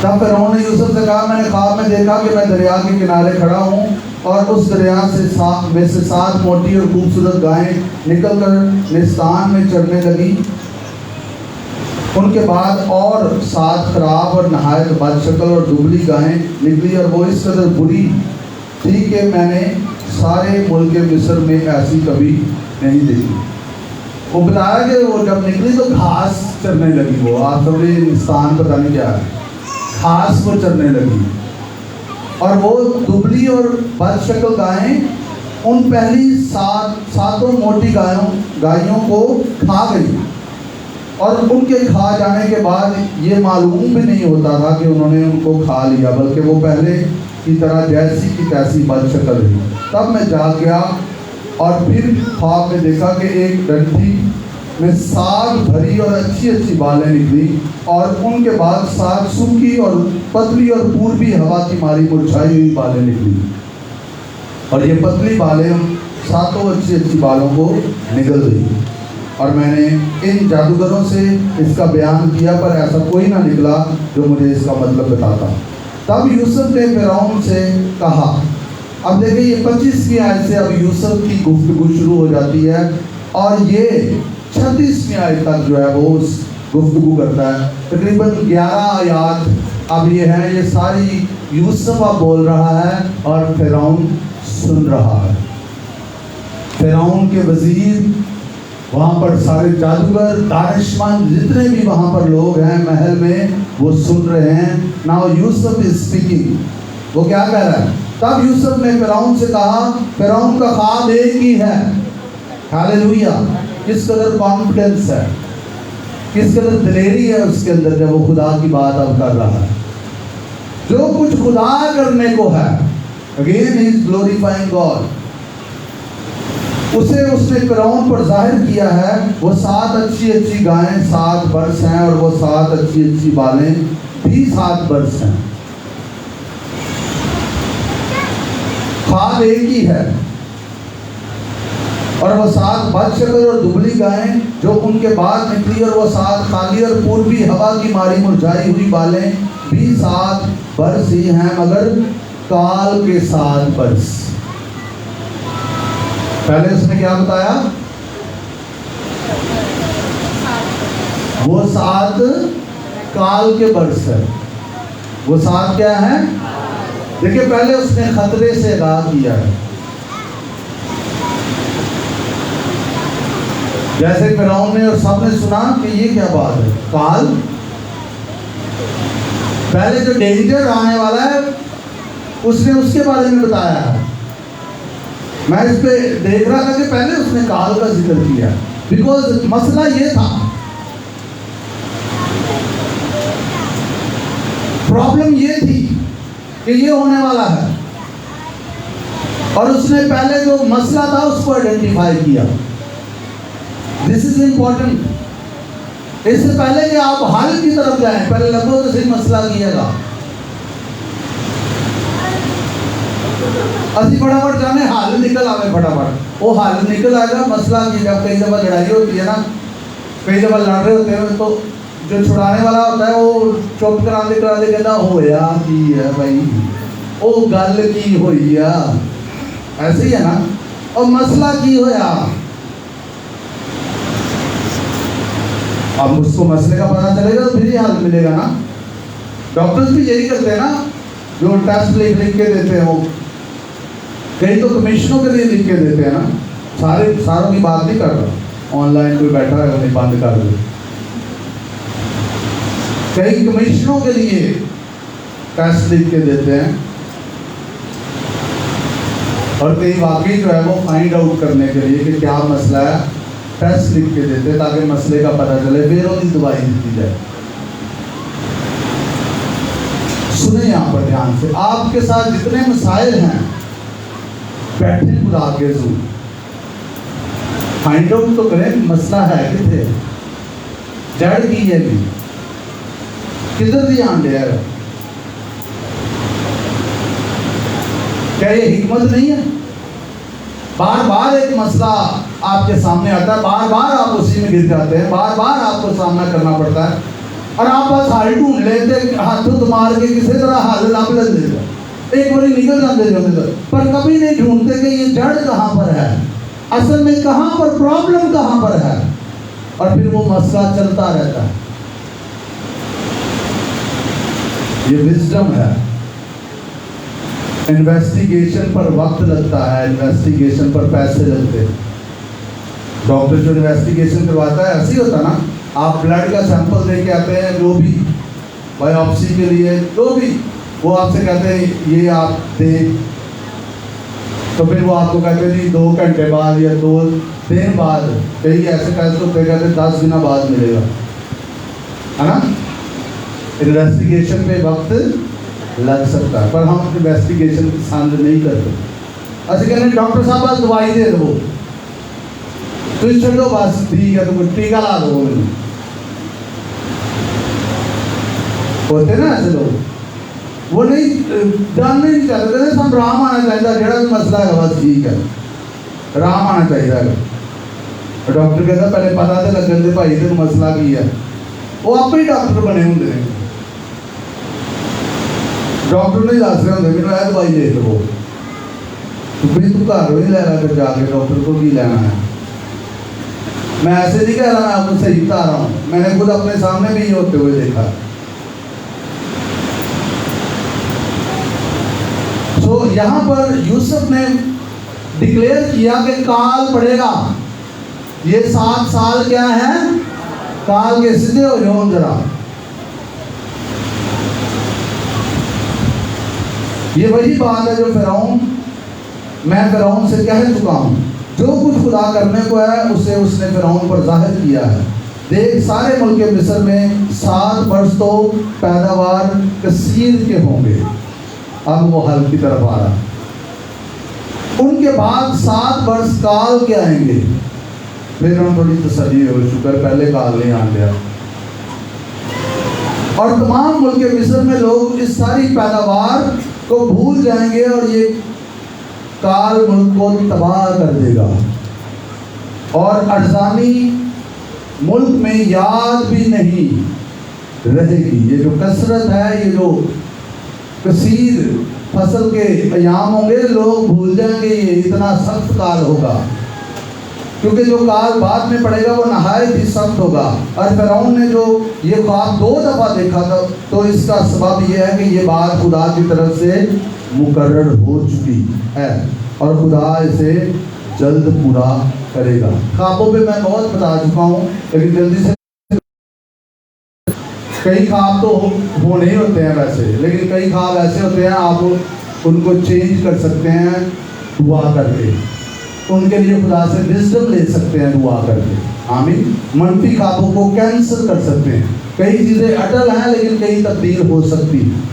तब फिरौन ने यूसुफ से कहा, मैंने ख्वाब में देखा कि मैं दरिया के किनारे खड़ा हूँ और उस दरिया में से 7 मोटी और खूबसूरत गायें निकलकर निस्तान में चढ़ने लगी। उनके बाद और 7 खराब और नहायत बदशक्ल और दुबली गायें निकली, और वो इस कदर बुरी थी कि मैंने सारे मुल्क मिस्र में ऐसी कभी नहीं देखी। वो बताया कि वो जब निकली तो घास चरने लगी। वो आप समझे, निस्तान पता नहीं क्या है, घास को चरने लगी। और वो दुबली और बदशक्ल गायें उन पहली 7 मोटी गायों को खा गई। और उनके खा जाने के बाद ये मालूम भी नहीं होता था कि उन्होंने उनको खा लिया, बल्कि वो पहले की तरह जैसी की तैसी बदशक्ल रही। तब मैं जाग गया और फिर ख्वाब में देखा कि एक डंडी में 7 भरी और अच्छी अच्छी बालें निकली, और उनके बाद 7 सूखी और पतली और पूर्वी हवा की मारी मुरझाई हुई बालें निकली। और ये पतली बालें 7 अच्छी अच्छी बालों को निकल गई। और मैंने इन जादूगरों से इसका बयान किया, पर ऐसा कोई ना निकला जो मुझे इसका मतलब बताता। तब यूसुफ ने फिरौन से कहा, अब देखिए ये 25वीं आयत से अब यूसुफ की गुफ्तगू शुरू हो जाती है, और ये 36वीं आयत तक जो है वो उस गुफ्तगू करता है। तकरीबन 11 आयत अब ये है, ये सारी यूसुफ अब बोल रहा है और फिरौन सुन रहा है। फिरौन के वजीर, वहाँ पर सारे जादूगर, दानिशमंद, जितने भी वहाँ पर लोग हैं महल में, वो सुन रहे हैं। Now Yusuf is speaking. वो क्या कह रहा है? तब यूसुफ ने फिरौन से कहा, फिरौन का ख्वाब एक ही है। हालेलुया। किस कदर कॉन्फिडेंस है, किस कदर दिलेरी है उसके अंदर, जब वो खुदा की बात अब कर रहा है। जो कुछ खुदा करने को है, अगेन इज ग्लोरीफाइंग गॉड, उसे उसने फिरौन पर जाहिर किया है। वो 7 अच्छी अच्छी गायें 7 बरस हैं, और वो 7 अच्छी अच्छी बालें भी 7 बरस हैं। ख्वाब एक ही है। और वो 7 बदशक्ल और दुबली गायें जो उनके बाद निकली, और वो 7 खाली और पूर्वी हवा की मारी मुरझाई हुई बालें भी 7 बरस ही हैं, मगर काल के 7 बरस। पहले उसने क्या बताया? वो 7 काल के बरस है। वो 7 क्या है? देखिए, पहले उसने खतरे से आगाह किया है। जैसे फिरौन ने और सबने सुना कि ये क्या बात है, काल। पहले जो डेंजर आने वाला है उसने उसके बारे में बताया है। मैं इस पे देख रहा था कि पहले उसने काल का जिक्र किया, बिकॉज मसला ये था, प्रॉब्लम ये थी कि ये होने वाला है। और उसने पहले जो मसला था उसको आइडेंटिफाई किया। This is important. इससे पहले कि आप हल की तरफ जाएं, पहले लगभग तो सही मसला किएगा। अभी फटाफट जाने हाल निकल आवे, फटाफट वो हाल निकल आएगा। मसला की जब कई दफ़ा लड़ाई होती है ना, कई दफ़ा लड़ रहे होते हैं, तो जो छुड़ाने वाला होता है वो चुप कराते कहता होया की है भाई, वो गल की होई आ, ऐसे ही है ना। और मसला की होया, अब उसको मसले का पता चलेगा तो फिर ही हाल मिलेगा ना। डॉक्टर्स भी यही करते हैं ना, जो टेस्ट लिख के देते हैं, वो कई तो कमीशनों के लिए लिख के देते हैं ना, सारों की बात नहीं कर रहा, ऑनलाइन कोई बैठा है उन्हें बंद कर दो। कई कमीशनों के लिए टेस्ट लिख के देते हैं, और कई वाकई जो है वो फाइंड आउट करने के लिए कि क्या मसला है, टेस्ट लिख के देते हैं ताकि मसले का पता चले, फिर उनकी दवाई दी जाए। सुने यहाँ पर ध्यान से, आपके साथ जितने मसाइल हैं, बैठे खुदा के हुजूर, फाइंड आउट तो करें मसला है कितने, जड़ की है नहीं, किधर ध्यान दिया है। क्या ये हिकमत नहीं है? बार बार एक मसला आपके सामने आता है, बार बार आप उसी में गिर जाते हैं, बार बार आपको सामना करना पड़ता है, और आप बस हल ढूंढ लेते, हाथों मार के किसी तरह हल लाभ ले लेते, एक बार निकल जाते जाते, पर कभी नहीं ढूंढते कि ये जड़ कहाँ पर है, असल में कहाँ पर प्रॉब्लम कहाँ पर है, और फिर वो मसला चलता रहता है। ये विजडम है। इन्वेस्टिगेशन पर वक्त लगता है, इन्वेस्टिगेशन पर पैसे लगते हैं। डॉक्टर जो इन्वेस्टिगेशन करवाता है, ऐसे ही होता ना, आप ब्लड का सैंपल दे के आते हैं, जो भी बायोप्सी के लिए जो भी, वो आपसे कहते हैं ये आप दें, तो फिर वो आपको कहते हैं जी 2 घंटे बाद या 2 दिन बाद, कई ऐसे टेस्ट होते कहते 10 दिन बाद मिलेगा, है ना। इन्वेस्टिगेशन पे वक्त लग सकता है, पर हम इन्वेस्टिगेशन पसंद नहीं करते। ऐसे कहते डॉक्टर साहब बस दवाई दे दो, तो चलो बस ठीक है, तुम टीका ला दो। होते ना ऐसे लोग, वो नहीं जानने नहीं चाहते, सब राम आना चाहिए, जेड़ा भी मसला है बस ठीक है, राम आना चाहिए। डॉक्टर कहता पहले पता तो लगन दे भाई तेन मसला की है, वो आप ही डॉक्टर बने होंगे, डॉक्टर नहीं दस रहे होंगे मैंने यह दवाई दे दो, भाई तू घर ही ले रहा, फिर जाके डॉक्टर को की लेना है। मैं ऐसे नहीं कह रहा, मैं आपको सही बता रहा हूँ, मैंने खुद अपने सामने भी ये होते हुए देखा। तो यहाँ पर यूसुफ ने डिक्लेयर किया कि काल पड़ेगा, ये 7 साल क्या है, काल के सीधे हो जाओ जरा। ये वही बात है जो फिरौन, मैं फिरौन से कह चुका हूँ, जो कुछ खुदा करने को है उसे उसने फिरौन पर जाहिर किया है। देख सारे मुल्क मिस्र में 7 वर्ष तो पैदावार कसीर के होंगे। अब वो हल की तरफ आ रहा। उनके बाद 7 वर्ष काल के आएंगे, फिर हम थोड़ी तसल्ली हो, शुक्र पहले काल नहीं आ गया। और तमाम मुल्क मिस्र में लोग इस सारी पैदावार को भूल जाएंगे और ये काल मुल्क को तबाह कर देगा, और अरजानी मुल्क में याद भी नहीं रहेगी। ये जो कसरत है, ये जो कसीर फसल के अयाम होंगे, लोग भूल जाएंगे ये इतना सख्त काल होगा, क्योंकि जो काल बाद में पड़ेगा वो नहायत ही सख्त होगा। और फिरौन ने जो ये ख्वाब 2 दफ़ा देखा था, तो इसका सबब ये है कि ये बात खुदा की तरफ से मुकर्रर हो चुकी है और खुदा इसे जल्द पूरा करेगा। ख्वाबों पे मैं बहुत बता चुका हूँ, लेकिन जल्दी से, कई ख्वाब तो वो नहीं होते हैं वैसे, लेकिन कई ख्वाब ऐसे होते हैं आप उनको चेंज कर सकते हैं दुआ करके, उनके लिए खुदा से विज़डम ले सकते हैं दुआ करके। आमीन। मनफी ख्वाबों को कैंसिल कर सकते हैं। कई चीज़ें अटल हैं लेकिन कई तब्दील हो सकती हैं।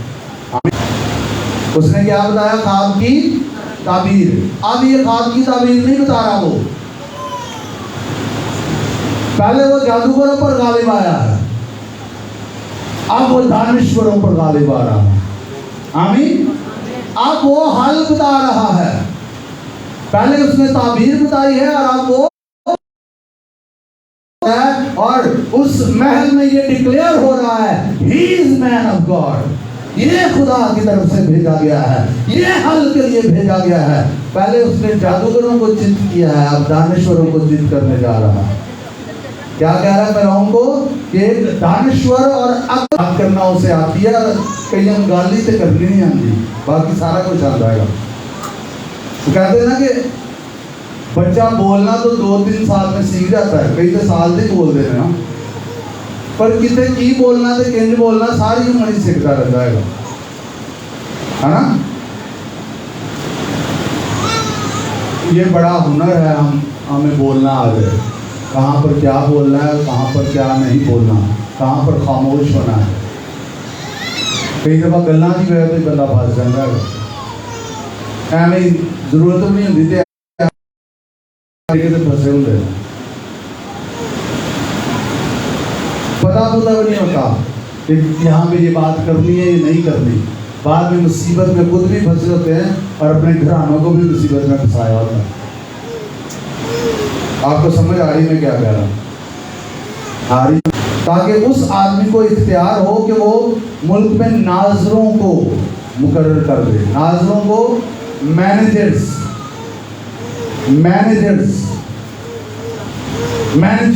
उसने क्या बताया, ख्वाब की ताबीर। अब ये ख्वाब की ताबीर नहीं बता रहा वो, पहले वो जादूगरों पर गालिब आया है, अब वो दानिश्वरों पर गालिब आ रहा है। आमीन। अब वो हल बता रहा है, पहले उसने ताबीर बताई है और अब वो है, और उस महल में ये डिक्लेयर हो रहा है, he is man of God, ये खुदा की तरफ से भेजा गया है, ये हल के लिए भेजा गया है। पहले उसने जादूगरों को चित किया है, अब दानिश्वरों को चित करने जा रहा है। क्या कह रहा है फिरौन को कि दानश्वर और बात करना उसे आती है, कहीं हम गाली तो करनी नहीं आती, बाकी सारा कुछ आ जाएगा। तो कहते हैं ना कि बच्चा बोलना तो 2-3 साल में सीख जाता है, कई तो साल से बोल दे रहे हैं, पर कितने की बोलना तो किंज बोलना सारी उम्र ही सीखता रह जाएगा, है ना। ये बड़ा हुनर है, हमें बोलना आ जाए, कहाँ पर क्या बोलना है, कहाँ पर क्या नहीं बोलना, कहाँ पर खामोश होना है। कई दफा गल्लां की वजह से बंदा फस जाता है, एवं जरूरत भी नहीं होती फसे होंगे, पता भी नहीं होता कि यहाँ पे ये बात करनी है या नहीं करनी। बाद में मुसीबत में खुद भी फंसे होते हैं और अपने घरानों को भी मुसीबत में फंसाया होता है। आपको समझ आ रही मैं क्या कह रहा हूँ? आ रही, ताकि उस आदमी को इख्तियार हो कि वो मुल्क में नाजरों को मुकर्रर कर दे, नाजरों को मैनेज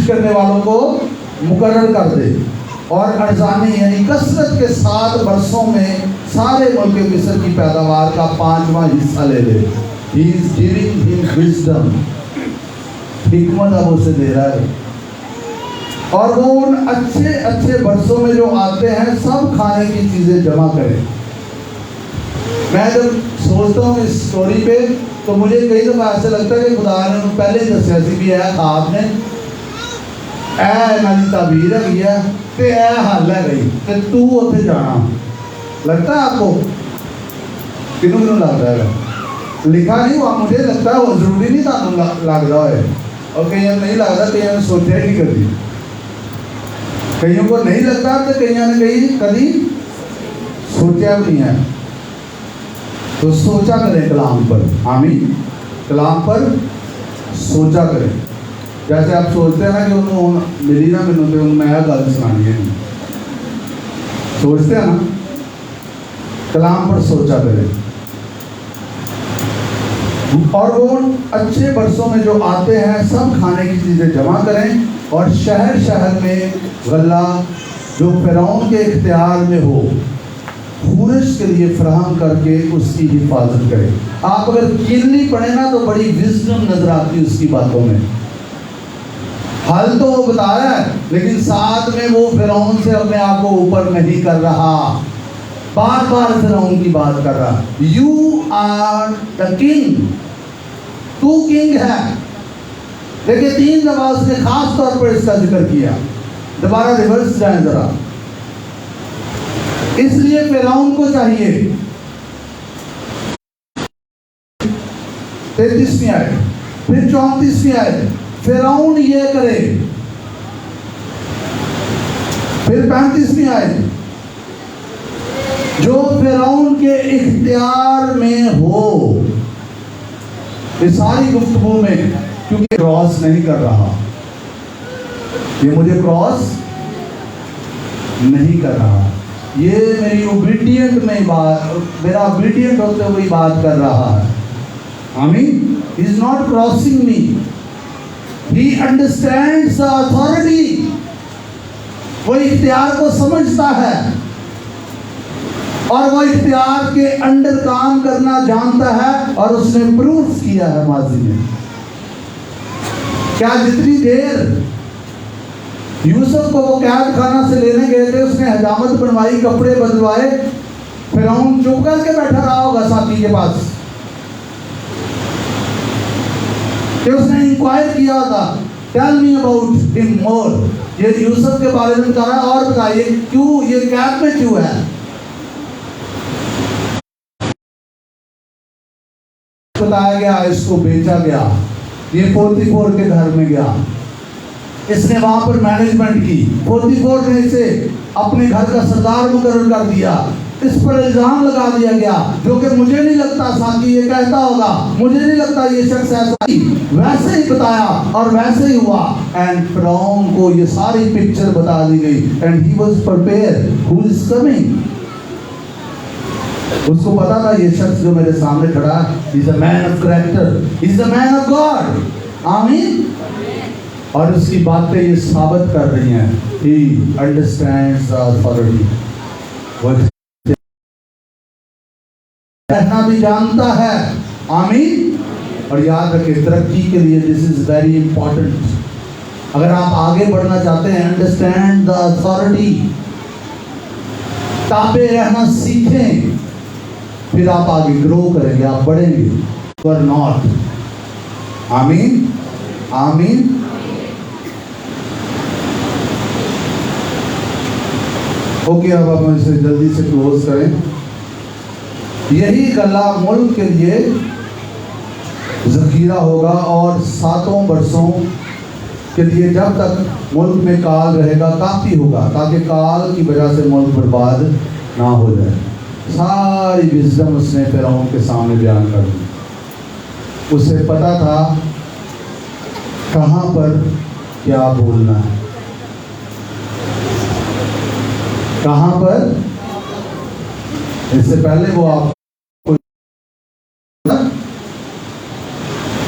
करने वालों को मुकर्रर कर दे, और अर्जानी यानी कसरत के साथ बरसों में सारे मुल्क मिस्र की पैदावार का 5वां हिस्सा ले ले। He is giving him wisdom, हिकमत अब उसे दे रहा है। और वो उन अच्छे अच्छे बरसों में जो आते हैं सब खाने की चीज़ें जमा करें। मैं जब सोचता हूँ इस स्टोरी पे तो मुझे कई दफ़ा ऐसा लगता है कि खुदा ने पहले ही दसिया सी भी है आपने इन्होंने तबीर है तो यह हल है गई तो तू उत्थे जाना। लगता है आपको? किनू किनू लगता है? लिखा नहीं हुआ, मुझे लगता है वो जरूरी नहीं था लगता है, और कईयों नहीं लगता, कईयों ने सोचा ही नहीं कभी, कईयों को नहीं लगता तो कईयों ने कभी सोचा भी नहीं है। तो सोचा करें कलाम पर, आमीन, कलाम पर सोचा करें। जैसे आप सोचते हैं ना कि उन्होंने मिली ना मैनू तो मैं यह गल सुनानी है, सोचते हैं ना, कलाम पर सोचा करें। और वो अच्छे बरसों में जो आते हैं सब खाने की चीज़ें जमा करें, और शहर शहर में गल्ला जो फिरौन के इख्तियार में हो खूरिश के लिए फराहम करके उसकी हिफाजत करें। आप अगर कीलनी पढ़े ना तो बड़ी विज़डम नजर आती है उसकी बातों में। हल तो वो बता रहा है, लेकिन साथ में वो फिरौन से अपने आप को ऊपर नहीं कर रहा, बार बार फिरौन की बात कर रहा। यू आर द किंग, तू किंग है। देखिए 3 दफा उसने खास तौर पर इसका जिक्र किया। दोबारा रिवर्स जाए जरा। इसलिए फिरौन को चाहिए 33वीं आयत, फिर 34वीं आयत, फिरौन ये करे, फिर 35वीं आयत, जो फिरौन के इख्तियार में हो। इस सारी गुफ्तगू में क्योंकि क्रॉस नहीं कर रहा, ये मुझे क्रॉस नहीं कर रहा, ये मेरी ओबीडियंट में बात, मेरा ओबीडियंट होते हुए बात कर रहा है। आमीन। He is not crossing me, he understands the authority. वो इख्तियार को समझता है और वो इख्तियार के अंडर काम करना जानता है, और उसने प्रूफ किया है माजी में। क्या जितनी देर यूसुफ को वो कैद खाना से लेने गए थे, उसने हजामत बनवाई, कपड़े बदलवाए, फिरौन चुप करके बैठा रहा होगा साथी के पास कि उसने इंक्वायर किया होगा, tell me about him more, ये यूसुफ के बारे में कहा और बताइए क्यों ये कैद में क्यों है। बताया गया इसको बेचा गया, ये पोतीफोर के घर में गया, इसने वहां पर मैनेजमेंट की, पोतीफोर ने इसे अपने घर का सरदार मुकर्रर कर दिया, इस पर इल्जाम लगा दिया गया, जो कि मुझे नहीं लगता साथी ये कहता होगा, मुझे नहीं लगता ये शख्स ऐसा ही, वैसे ही बताया और वैसे ही हुआ। एंड फिरौन को ये सारी पिक्चर बता दी गई, and he was prepared who is coming. उसको पता था ये शख्स जो मेरे सामने खड़ा है, he is a man of character, he is a man of God. आमीन। और उसकी बातें ये साबित कर रही हैं, He understands the authority। वो रहना भी जानता है। आमीन। और याद रखें, तरक्की के लिए दिस इज वेरी इंपॉर्टेंट। अगर आप आगे बढ़ना चाहते हैं, अंडरस्टैंड द अथॉरिटी, ताबे रहना सीखें, फिर आप आगे ग्रो करेंगे, आप बढ़ेंगे। पर नॉट। आमीन आमीन। ओके, अब हम इसे जल्दी से क्लोज करें। यही गला मुल्क के लिए जखीरा होगा और 7 वर्षों के लिए, जब तक मुल्क में काल रहेगा, काफ़ी होगा, ताकि काल की वजह से मुल्क बर्बाद ना हो जाए। सारी विज़डम उसने फ़िरौन के सामने बयान कर दी। उसे पता था कहाँ पर क्या बोलना है, कहाँ पर। इससे पहले वो आप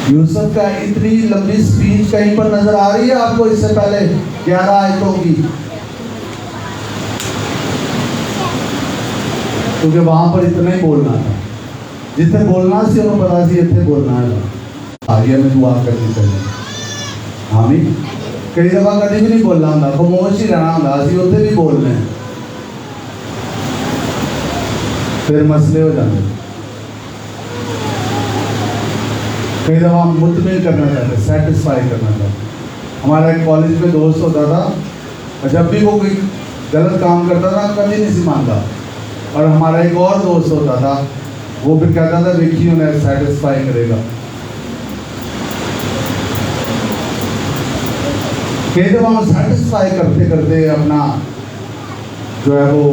यूसुफ का इतनी लंबी स्पीच कहीं पर नजर आ रही है आपको? इससे पहले 11 आयतों की, क्योंकि वहां पर इतना ही बोलना था, जितने बोलना सी उन्होंने पता सी इतने बोलना है। आगे में दुआ करनी चाहिए। आमीन। कई दफा कभी भी नहीं बोलना होंगे, खामोश ही रहना होंगे, असं उत्थे भी बोलने हैं, फिर मसले हो जाते। कई दफ़ा हम मुतमिन करना चाहते, सेटिस्फाई करना चाहते। हमारा एक कॉलेज में दोस्त होता था, और जब भी वो कोई गलत काम करता था कभी नहीं सी मानता। और हमारा एक और दोस्त होता था, वो फिर कहता था देखिए उन्हें सेटिस्फाई करेगा। कई दफ़ा हम सेटिस्फाई करते करते अपना जो है वो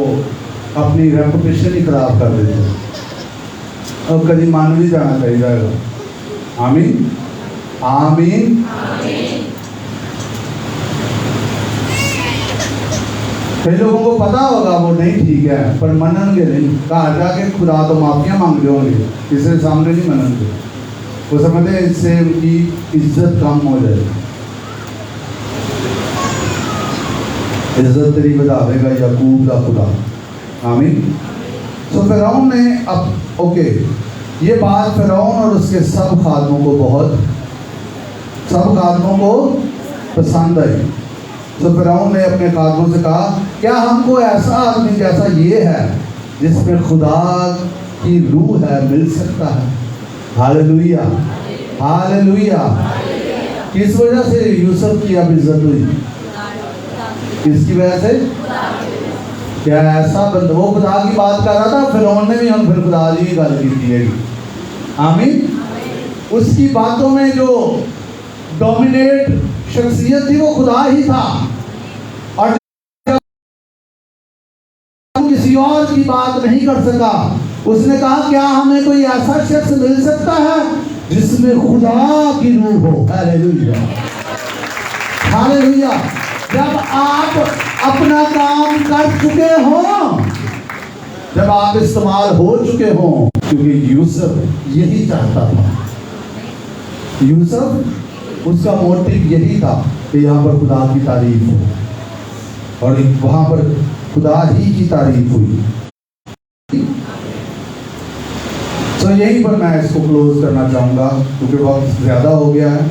अपनी रेपुटेशन ही खराब कर देते हैं, और कभी मान भी जाना चाहिए। आमीन आमीन। कई लोगों को पता होगा वो नहीं ठीक है, पर मननगे नहीं। कहा जाके खुदा तो माफिया मांग रहे होंगे, किसी सामने नहीं मननगे। वो समझते हैं इससे उनकी इज्जत कम हो जाएगी। इज्जत तेरी बढ़ावेगा याकूब का खुदा। आमीन। तो फिरौन ने अब ओके, ये बात फिरौन और उसके सब खादमों को पसंद आई। तो फिरौन ने अपने खादमों से कहा, क्या हमको ऐसा आदमी जैसा ये है जिसमें खुदा की रूह है मिल सकता है? Hallelujah hallelujah. किस वजह से यूसुफ की अब इज्जत हुई? किसकी वजह से? क्या ऐसा बंदा, वो खुदा की बात कर रहा था, फिरौन ने भी हम फिर खुदा जी की गल की है। आमीन। उसकी बातों में जो डोमिनेट शख्सियत थी वो खुदा ही था, और किसी और की बात नहीं कर सका। उसने कहा क्या हमें कोई ऐसा शख्स मिल सकता है जिसमें खुदा की रूह हो? Hallelujah hallelujah. जब आप अपना काम कर चुके हो, जब आप इस्तेमाल हो चुके हो, क्योंकि यूसुफ यही चाहता था। यूसुफ उसका मोटिव यही था कि यहाँ पर खुदा की तारीफ हो, और वहाँ पर खुदा ही की तारीफ हुई। तो यहीं पर मैं इसको क्लोज करना चाहूँगा, क्योंकि वक्त ज़्यादा हो गया है।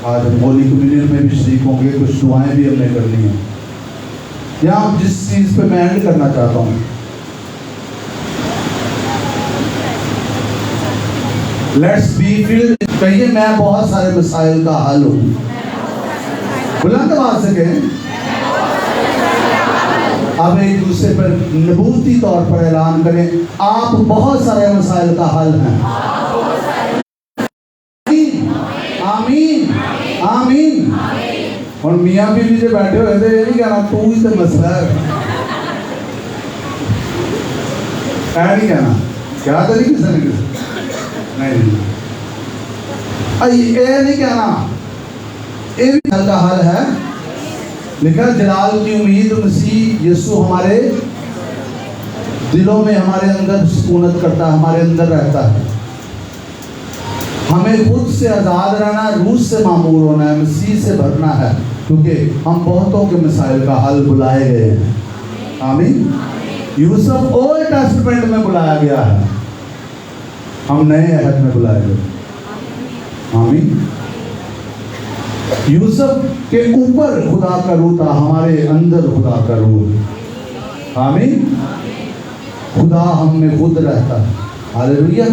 आज हम होली कम्युनियन में भी शरीक होंगे, कुछ दुआएं भी हमने करनी है। यहाँ जिस चीज़ पे मैं एंड करना चाहता हूँ, लेट्स बी फील्ड। कहिए मैं बहुत सारे मसाइल का हल हूँ। बुलंद आवाज से कहें। अब एक दूसरे पर नबूती तौर पर ऐलान करें, आप बहुत सारे मसाइल का हल हैं। आमीन आमीन। और मियाँ बीवी जो बैठे हुए थे, ये नहीं कहना तू ही तो मसला है, ऐ नहीं कहना। क्या तरीके से नहीं, ये नहीं कहना, ये भी हल का हल है। लिखा जलाल की उम्मीद मसीह यीशु हमारे दिलों में, हमारे अंदर सुकूनत करता है, हमारे अंदर रहता है। हमें खुद से आज़ाद रहना है, रूह से मामूर होना है, मसीह से भरना है, क्योंकि हम बहुतों के मसाइल का हल बुलाए गए हैं। आमीन। यूसुफ ओल्ड टेस्टामेंट में बुलाया गया है, हम नए अहद में बुलाए गए। आमीन। यूसुफ के ऊपर खुदा का रूह था, हमारे अंदर खुदा का रूह। आमीन। खुदा हम में खुद रहता है। हालेलुया।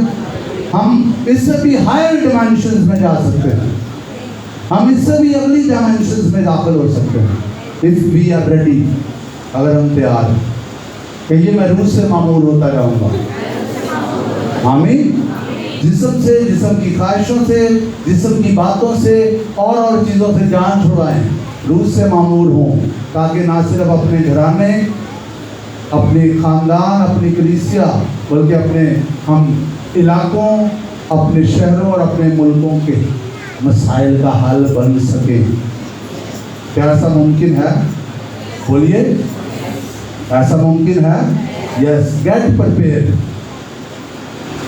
हम इससे भी हायर डिमेंशंस में जा सकते हैं, हम इससे भी अगली डायमेंशंस में दाखिल हो सकते हैं, इफ वी आर रेडी, अगर हम तैयार हैं। कहिए मैं रूह से मामूर होता जाऊंगा। आमीन। जिस्म से, जिस्म की ख्वाहिशों से, जिस्म की बातों से और चीज़ों से जान छुड़ाएं, रूह से मामूर हों, ताकि ना सिर्फ अपने घराने, अपने ख़ानदान, अपनी कलीसिया, बल्कि अपने हम इलाकों, अपने शहरों और अपने मुल्कों के मसाइल का हल बन सके। क्या ऐसा मुमकिन है? बोलिए, ऐसा मुमकिन है? यस। Get prepared.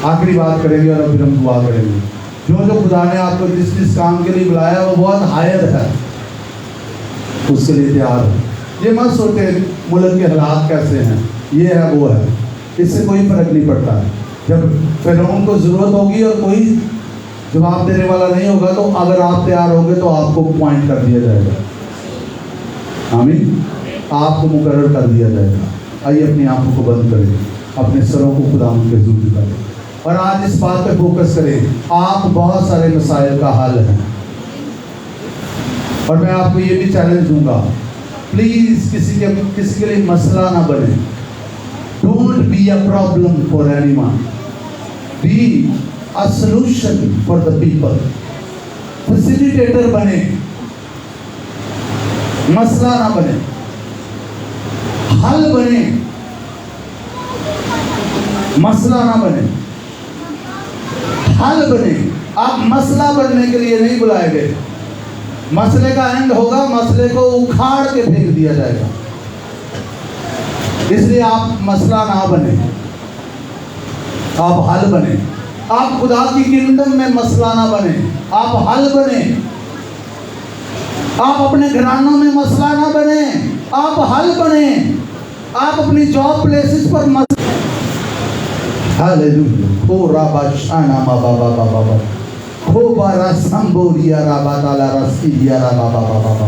आखिरी बात करेंगे और फिर हम दुआ करेंगे। जो खुदा ने आपको जिस काम के लिए बुलाया वो बहुत हायर है, उसके लिए तैयार हो। ये मत सोचे मुल्क के हालात कैसे हैं, ये है वो है, इससे कोई फर्क नहीं पड़ता है। जब फिरौन को ज़रूरत होगी और कोई जवाब देने वाला नहीं होगा, तो अगर आप तैयार होंगे तो आपको पॉइंट कर दिया जाएगा। आमीन। आपको मुकर्रर कर दिया जाएगा। आइए अपनी आंखों को बंद करें, अपने सरों को खुदा के हुजूर झुकाएं और आज इस बात पे फोकस करें, आप बहुत सारे मसाइल का हल हैं। और मैं आपको ये भी चैलेंज दूंगा, प्लीज किसी के लिए मसला ना बने। Don't be a problem for anyone, be a solution for the people. Facilitator बने, मसला ना बने, हल बने, मसला ना बने, हल बने। आप मसला बनने के लिए नहीं बुलाए गए। मसले का एंड होगा, मसले को उखाड़ के फेंक दिया जाएगा। इसलिए आप मसला ना बने, आप हल बने। आप खुदा की किंगडम में मसला ना बने, आप हल बने। आप अपने घरानों में मसला ना बने, आप हल बने। आप अपनी जॉब प्लेसेस पर हालेलुया। खो राबा शाना बाबा बाबा बाबा खो बारा संबोरिया राबा ताला रसीरिया राबा बाबा बाबा।